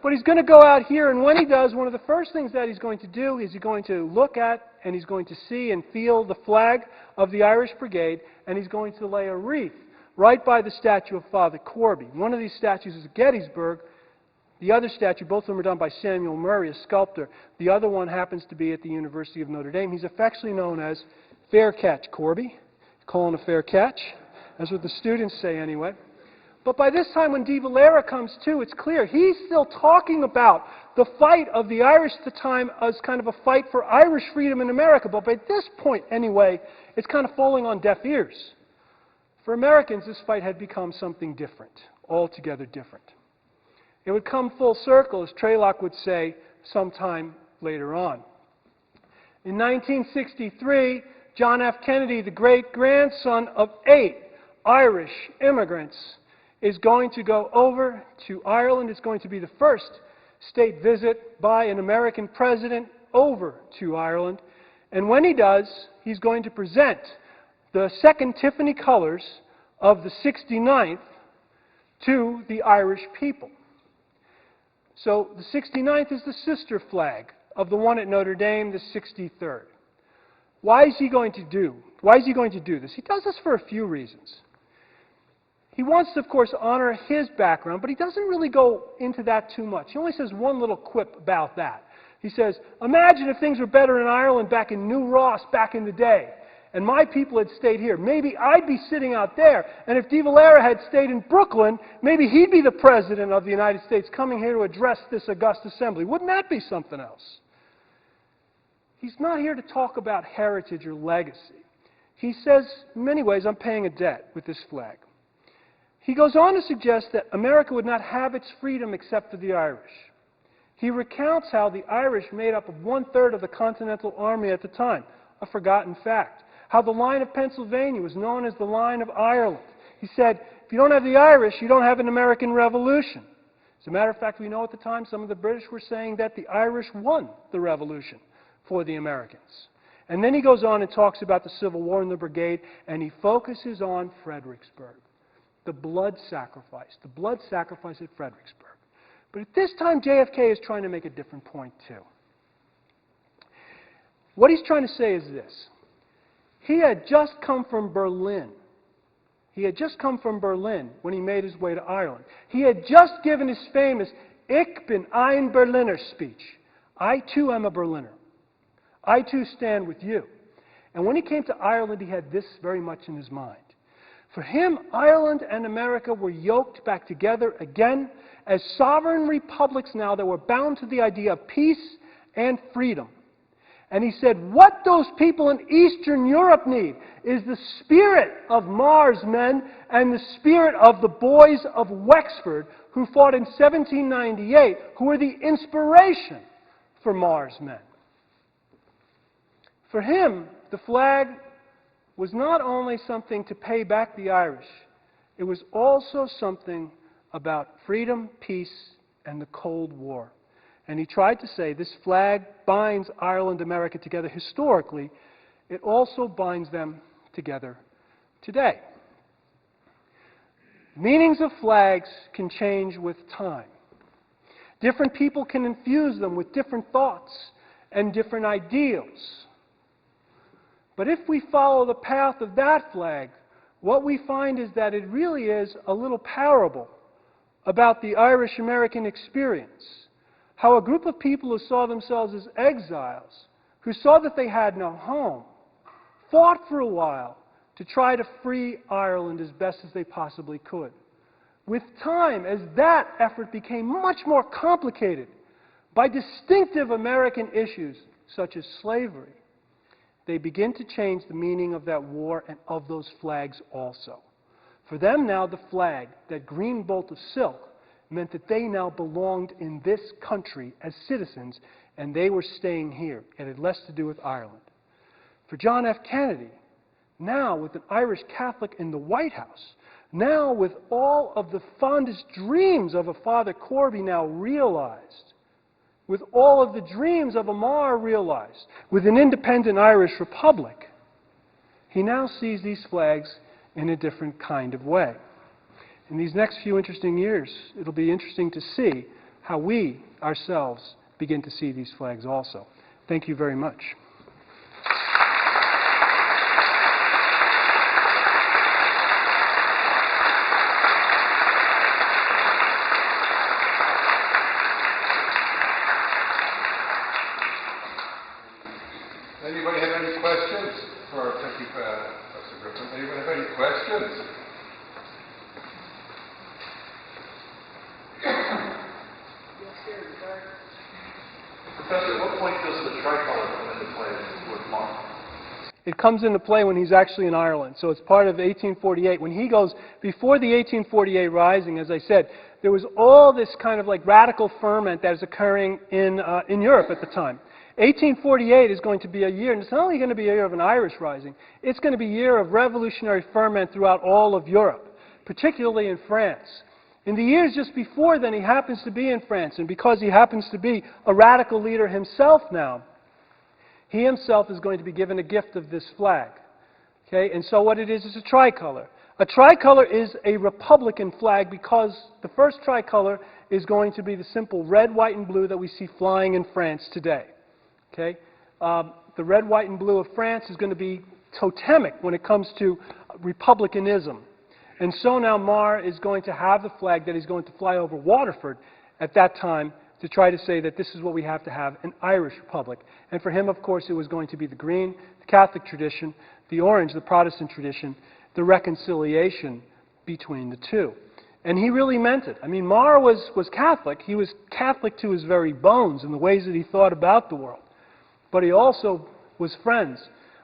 But he's going to go out here, and when he does, one of the first things that he's going to do is he's going to look at and he's going to see and feel the flag of the Irish Brigade, and he's going to lay a wreath right by the statue of Father Corby. One of these statues is at Gettysburg. The other statue, both of them are done by Samuel Murray, a sculptor. The other one happens to be at the University of Notre Dame. He's affectionately known as Fair Catch Corby. Calling a fair catch. That's what the students say anyway. But by this time when de Valera comes to, it's clear he's still talking about the fight of the Irish at the time as kind of a fight for Irish freedom in America. But by this point anyway, it's kind of falling on deaf ears. For Americans, this fight had become something different, altogether different. It would come full circle, as Traylock would say, sometime later on. In 1963, John F. Kennedy, the great-grandson of 8 Irish immigrants, is going to go over to Ireland. It's going to be the first state visit by an American president over to Ireland. And when he does, he's going to present the second Tiffany colors of the 69th to the Irish people. So the 69th is the sister flag of the one at Notre Dame, the 63rd. Why is he going to do this? He does this for a few reasons. He wants to, of course, honor his background, but he doesn't really go into that too much. He only says one little quip about that. He says, imagine if things were better in Ireland back in New Ross back in the day, and my people had stayed here. Maybe I'd be sitting out there, and if de Valera had stayed in Brooklyn, maybe he'd be the President of the United States coming here to address this august assembly. Wouldn't that be something else? He's not here to talk about heritage or legacy. He says, in many ways, I'm paying a debt with this flag. He goes on to suggest that America would not have its freedom except for the Irish. He recounts how the Irish made up of 1/3 of the Continental Army at the time, a forgotten fact. How the line of Pennsylvania was known as the line of Ireland. He said, if you don't have the Irish, you don't have an American Revolution. As a matter of fact, we know at the time some of the British were saying that the Irish won the Revolution for the Americans. And then he goes on and talks about the Civil War and the Brigade, and he focuses on Fredericksburg. The blood sacrifice at Fredericksburg. But at this time, JFK is trying to make a different point too. What he's trying to say is this. He had just come from Berlin. He had just come from Berlin when he made his way to Ireland. He had just given his famous Ich bin ein Berliner speech. I too am a Berliner. I too stand with you. And when he came to Ireland, he had this very much in his mind. For him, Ireland and America were yoked back together again as sovereign republics now that were bound to the idea of peace and freedom. And he said, what those people in Eastern Europe need is the spirit of Mars men and the spirit of the boys of Wexford who fought in 1798, who were the inspiration for Mars men. For him, the flag was not only something to pay back the Irish, it was also something about freedom, peace, and the Cold War. And he tried to say this flag binds Ireland and America together historically. It also binds them together today. Meanings of flags can change with time. Different people can infuse them with different thoughts and different ideals. But if we follow the path of that flag, what we find is that it really is a little parable about the Irish-American experience. How a group of people who saw themselves as exiles, who saw that they had no home, fought for a while to try to free Ireland as best as they possibly could. With time, as that effort became much more complicated by distinctive American issues such as slavery, they begin to change the meaning of that war and of those flags also. For them now, the flag, that green bolt of silk, meant that they now belonged in this country as citizens, and they were staying here. It had less to do with Ireland. For John F. Kennedy, now with an Irish Catholic in the White House, now with all of the fondest dreams of a Father Corby now realized, with all of the dreams of Amar realized, with an independent Irish republic, he now sees these flags in a different kind of way. In these next few interesting years, it'll be interesting to see how we ourselves begin to see these flags also. Thank you very much. Anybody have any questions for Professor Griffin? Anybody have any questions? Professor, at what point does the tricolor come into play with Mark? It comes into play when he's actually in Ireland. So it's part of 1848. When he goes, before the 1848 Rising, as I said, there was all this kind of like radical ferment that is occurring in Europe at the time. 1848 is going to be a year, and it's not only going to be a year of an Irish Rising, it's going to be a year of revolutionary ferment throughout all of Europe, particularly in France. In the years just before then, he happens to be in France, and because he happens to be a radical leader himself now, he himself is going to be given a gift of this flag. Okay? And so what it is a tricolor. A tricolor is a Republican flag because the first tricolor is going to be the simple red, white, and blue that we see flying in France today. Okay? The red, white, and blue of France is going to be totemic when it comes to republicanism. And so now Mar is going to have the flag that he's going to fly over Waterford at that time to try to say that this is what we have to have, an Irish republic. And for him, of course, it was going to be the green, the Catholic tradition, the orange, the Protestant tradition, the reconciliation between the two. And he really meant it. I mean, Mar was Catholic. He was Catholic to his very bones in the ways that he thought about the world. But he also was friends,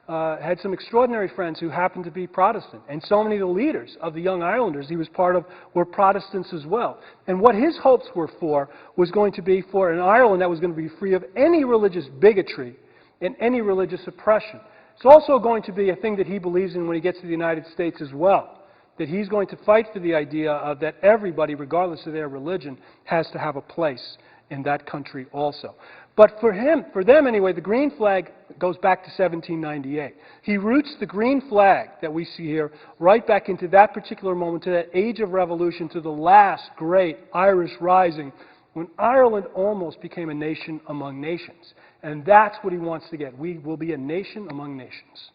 had some extraordinary friends who happened to be Protestant. And so many of the leaders of the Young Irelanders he was part of were Protestants as well. And what his hopes were for was going to be for an Ireland that was going to be free of any religious bigotry and any religious oppression. It's also going to be a thing that he believes in when he gets to the United States as well, that he's going to fight for the idea that everybody, regardless of their religion, has to have a place in that country also. But for them anyway, the green flag goes back to 1798. He roots the green flag that we see here right back into that particular moment, to that age of revolution, to the last great Irish Rising, when Ireland almost became a nation among nations. And that's what he wants to get. We will be a nation among nations.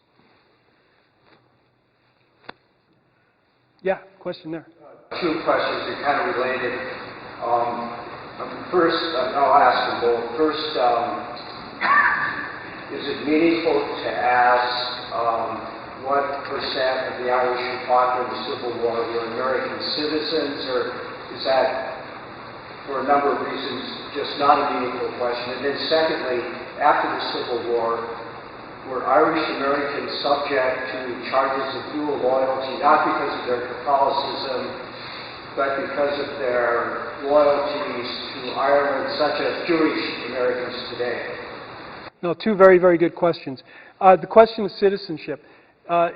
Yeah, question there. Two questions are kind of related. First, I'll ask them both. First, is it meaningful to ask what percent of the Irish who fought during the Civil War were American citizens, or is that for a number of reasons, just not a meaningful question. And then secondly, after the Civil War, were Irish Americans subject to charges of dual loyalty, not because of their Catholicism, but because of their loyalties to Ireland, such as Jewish Americans today? No, two very, very good questions. The question of citizenship.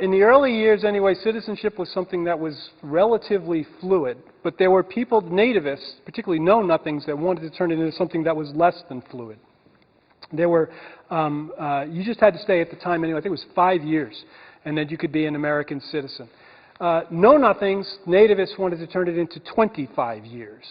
In the early years anyway, citizenship was something that was relatively fluid, but there were people, nativists, particularly know-nothings, that wanted to turn it into something that was less than fluid. There were, you just had to stay at the time anyway, I think it was 5 years, and then you could be an American citizen. Know-nothings, nativists wanted to turn it into 25 years.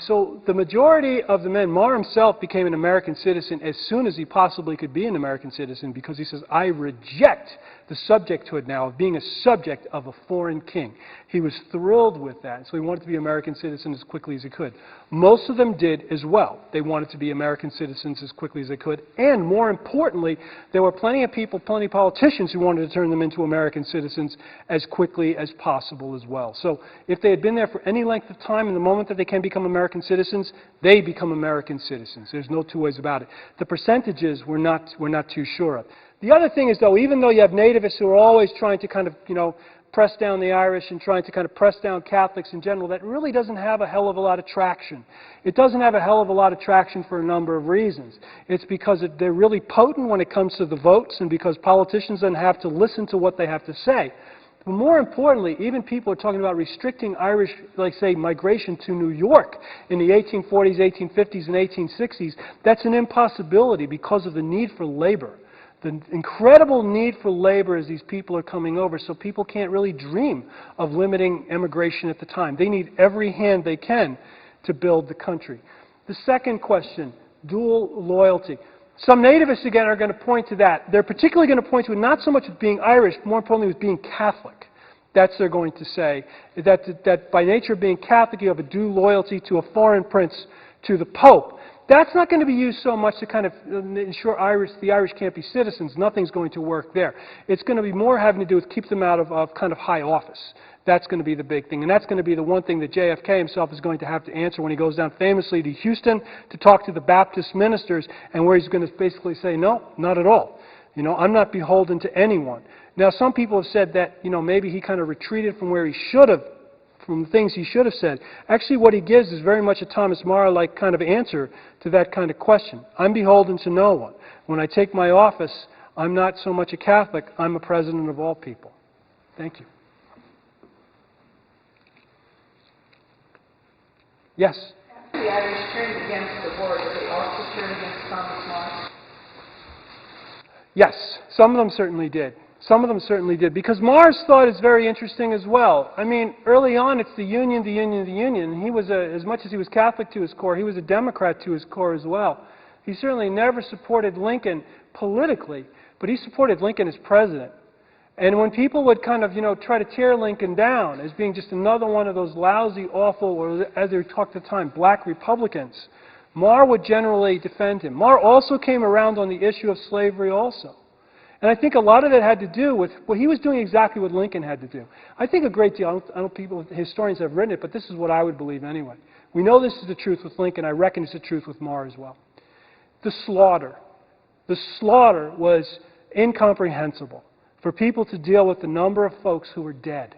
So the majority of the men, Meagher himself became an American citizen as soon as he possibly could be an American citizen, because he says, I reject the subjecthood now of being a subject of a foreign king. He was thrilled with that, so he wanted to be an American citizen as quickly as he could. Most of them did as well. They wanted to be American citizens as quickly as they could, and more importantly, there were plenty of people, plenty of politicians who wanted to turn them into American citizens as quickly as possible as well. So if they had been there for any length of time, and the moment that they can become American citizens, they become American citizens. There's no two ways about it. The percentages we're not too sure of. The other thing is, though, even though you have nativists who are always trying to kind of, press down the Irish and trying to kind of press down Catholics in general, that really doesn't have a hell of a lot of traction. It doesn't have a hell of a lot of traction for a number of reasons. It's because they're really potent when it comes to the votes, and because politicians then have to listen to what they have to say. But more importantly, even people are talking about restricting Irish, like say, migration to New York in the 1840s, 1850s, and 1860s. That's an impossibility because of the need for labor. The incredible need for labor as these people are coming over, so people can't really dream of limiting immigration at the time. They need every hand they can to build the country. The second question, dual loyalty. Some nativists, again, are going to point to that. They're particularly going to point to it not so much as being Irish, but more importantly as being Catholic. That's they're going to say, that by nature of being Catholic, you have a due loyalty to a foreign prince, to the Pope. That's not going to be used so much to kind of ensure the Irish can't be citizens. Nothing's going to work there. It's going to be more having to do with keep them out of kind of high office. That's going to be the big thing. And that's going to be the one thing that JFK himself is going to have to answer when he goes down famously to Houston to talk to the Baptist ministers, and where he's going to basically say, no, not at all. I'm not beholden to anyone. Now, some people have said that, maybe he kind of retreated from where he should have, from the things he should have said. Actually, what he gives is very much a Thomas Meagher-like kind of answer to that kind of question. I'm beholden to no one. When I take my office, I'm not so much a Catholic, I'm a president of all people. Thank you. Yes? After the Irish turned against the war, did they also turn against Thomas Meagher? Yes, some of them certainly did. Some of them certainly did, because Meagher's thought is very interesting as well. I mean, early on, it's the Union, the Union, the Union. And he was, as much as he was Catholic to his core, he was a Democrat to his core as well. He certainly never supported Lincoln politically, but he supported Lincoln as president. And when people would kind of, try to tear Lincoln down as being just another one of those lousy, awful, or as they talked at the time, black Republicans, Meagher would generally defend him. Meagher also came around on the issue of slavery also. And I think a lot of that had to do with, well, he was doing exactly what Lincoln had to do. I think a great deal, I don't people, historians have written it, but this is what I would believe anyway. We know this is the truth with Lincoln. I reckon it's the truth with Meagher as well. The slaughter. The slaughter was incomprehensible for people to deal with the number of folks who were dead.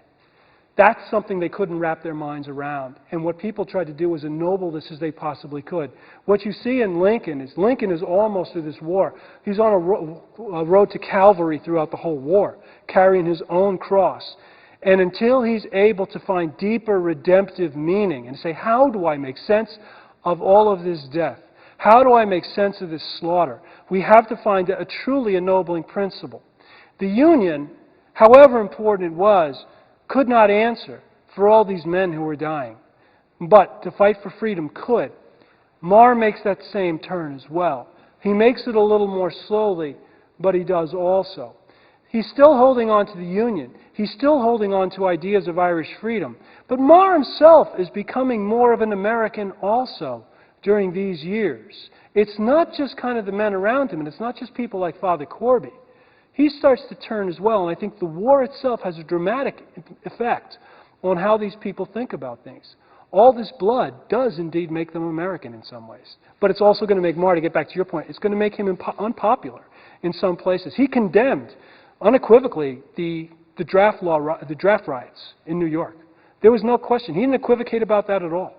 That's something they couldn't wrap their minds around. And what people tried to do was ennoble this as they possibly could. What you see in Lincoln is almost through this war. He's on a road to Calvary throughout the whole war, carrying his own cross. And until he's able to find deeper redemptive meaning and say, how do I make sense of all of this death? How do I make sense of this slaughter? We have to find a truly ennobling principle. The Union, however important it was, could not answer for all these men who were dying. But to fight for freedom could. Meagher makes that same turn as well. He makes it a little more slowly, but he does also. He's still holding on to the Union. He's still holding on to ideas of Irish freedom. But Meagher himself is becoming more of an American also during these years. It's not just kind of the men around him, and it's not just people like Father Corby. He starts to turn as well, and I think the war itself has a dramatic effect on how these people think about things. All this blood does indeed make them American in some ways. But it's also going to make Meagher, to get back to your point, it's going to make him unpopular in some places. He condemned unequivocally the draft riots in New York. There was no question. He didn't equivocate about that at all.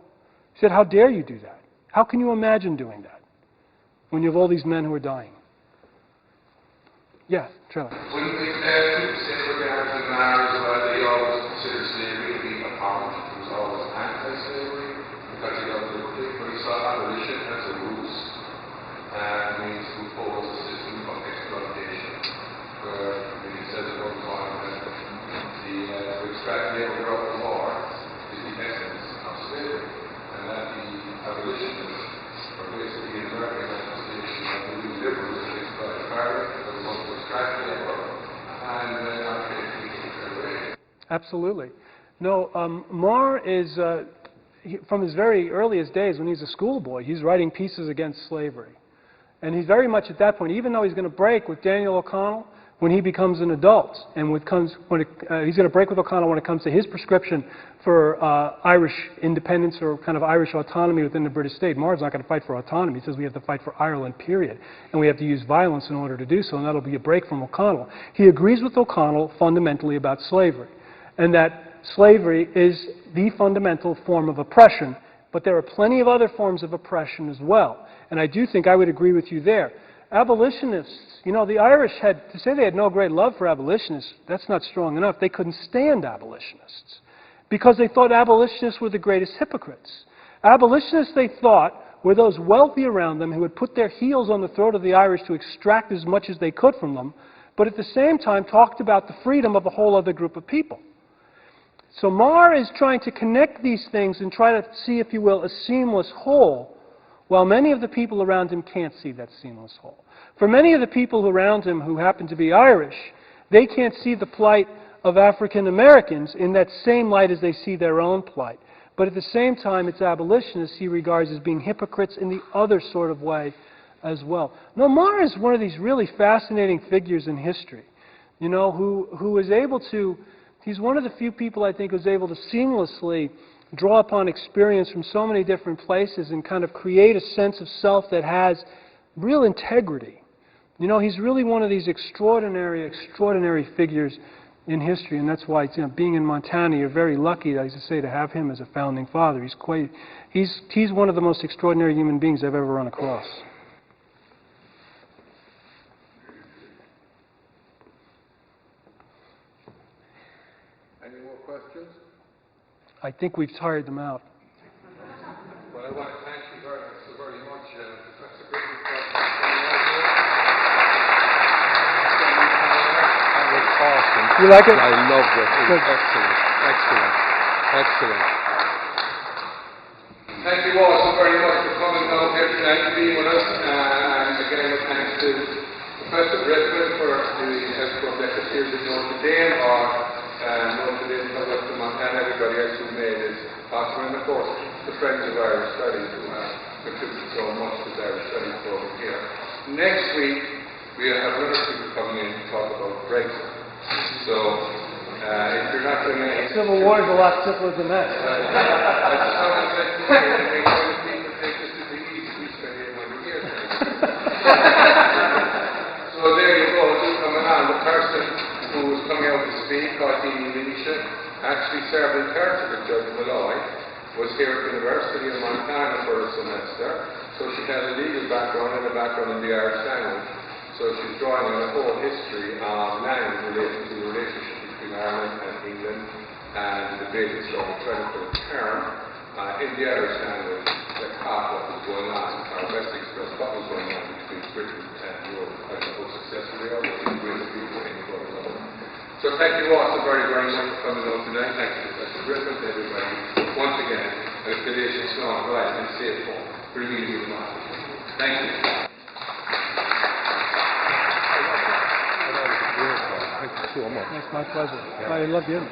He said, how dare you do that? How can you imagine doing that when you have all these men who are dying? Yeah, Trevor. When they said regarding the marriage, they always considered slavery to be abhorrent. It was always anti-slavery because he saw abolition as a ruse and means to oppose a system of exploitation, where he says at one point that to extract labor out of war is the essence of slavery, and that the abolitionists were basically an American manifestation of the new liberals that exploited Ireland. Absolutely. No, Meagher is, from his very earliest days when he was a schoolboy, he's writing pieces against slavery. And he's very much at that point, even though he's going to break with Daniel O'Connell when he becomes an adult, and he's going to break with O'Connell when it comes to his prescription for Irish independence or kind of Irish autonomy within the British state. Meagher's not going to fight for autonomy. He says we have to fight for Ireland, period. And we have to use violence in order to do so, and that'll be a break from O'Connell. He agrees with O'Connell fundamentally about slavery, and that slavery is the fundamental form of oppression, but there are plenty of other forms of oppression as well. And I do think I would agree with you there. Abolitionists, you know, the Irish had, to say they had no great love for abolitionists, that's not strong enough. They couldn't stand abolitionists because they thought abolitionists were the greatest hypocrites. Abolitionists, they thought, were those wealthy around them who would put their heels on the throat of the Irish to extract as much as they could from them, but at the same time talked about the freedom of a whole other group of people. So Meagher is trying to connect these things and try to see, if you will, a seamless whole, while many of the people around him can't see that seamless whole. For many of the people around him who happen to be Irish, they can't see the plight of African Americans in that same light as they see their own plight. But at the same time, it's abolitionists he regards as being hypocrites in the other sort of way as well. No, Meagher is one of these really fascinating figures in history, you know, who is able to, he's one of the few people I think who's able to seamlessly draw upon experience from so many different places and kind of create a sense of self that has real integrity. You know, he's really one of these extraordinary, extraordinary figures in history, and that's why, you know, being in Montana, you're very lucky, as I say, to have him as a founding father. He's one of the most extraordinary human beings I've ever run across. Any more questions? I think we've tired them out. Well, I want to thank you very much, Professor Griffin. That was awesome. You like it? I loved it. It was Good. excellent. Excellent. Excellent. Thank you all so very much for coming down here tonight and being with us. And again, thanks to Professor Griffin for the Hesburgh lectures in Notre Dame, or Notre Dame for Western Montana, everybody else who made it possible, and of course the Friends of Irish Studies who have contributed so much to the Irish Studies program here. Next week we have other people coming in to talk about Brexit. So if you're not doing any Civil War is a lot simpler than that. I just want to say to you, when people think this is the easy, we spend 800 years. So there you go, just coming on. The person who was coming out to speak, Kathleen Leisha, actually served in Turkey with Judge Malloy, was here at the University of Montana for a semester, so she has a legal background and a background in the Irish language. So she's drawing on a whole history of language related to the relationship between Ireland and England and the basic sort of technical term in the Irish language that caught what was going on, or best expressed what was going on between Britain and Europe. I don't know how successful they are, but it's really people in the world. So thank you all so very, very much for coming on tonight. Thank you, Professor Griffin, to everybody. Once again, a delicious, long, bright, and safe home. Really, really much. Thank you. Thank you so much. It's my pleasure. I love you.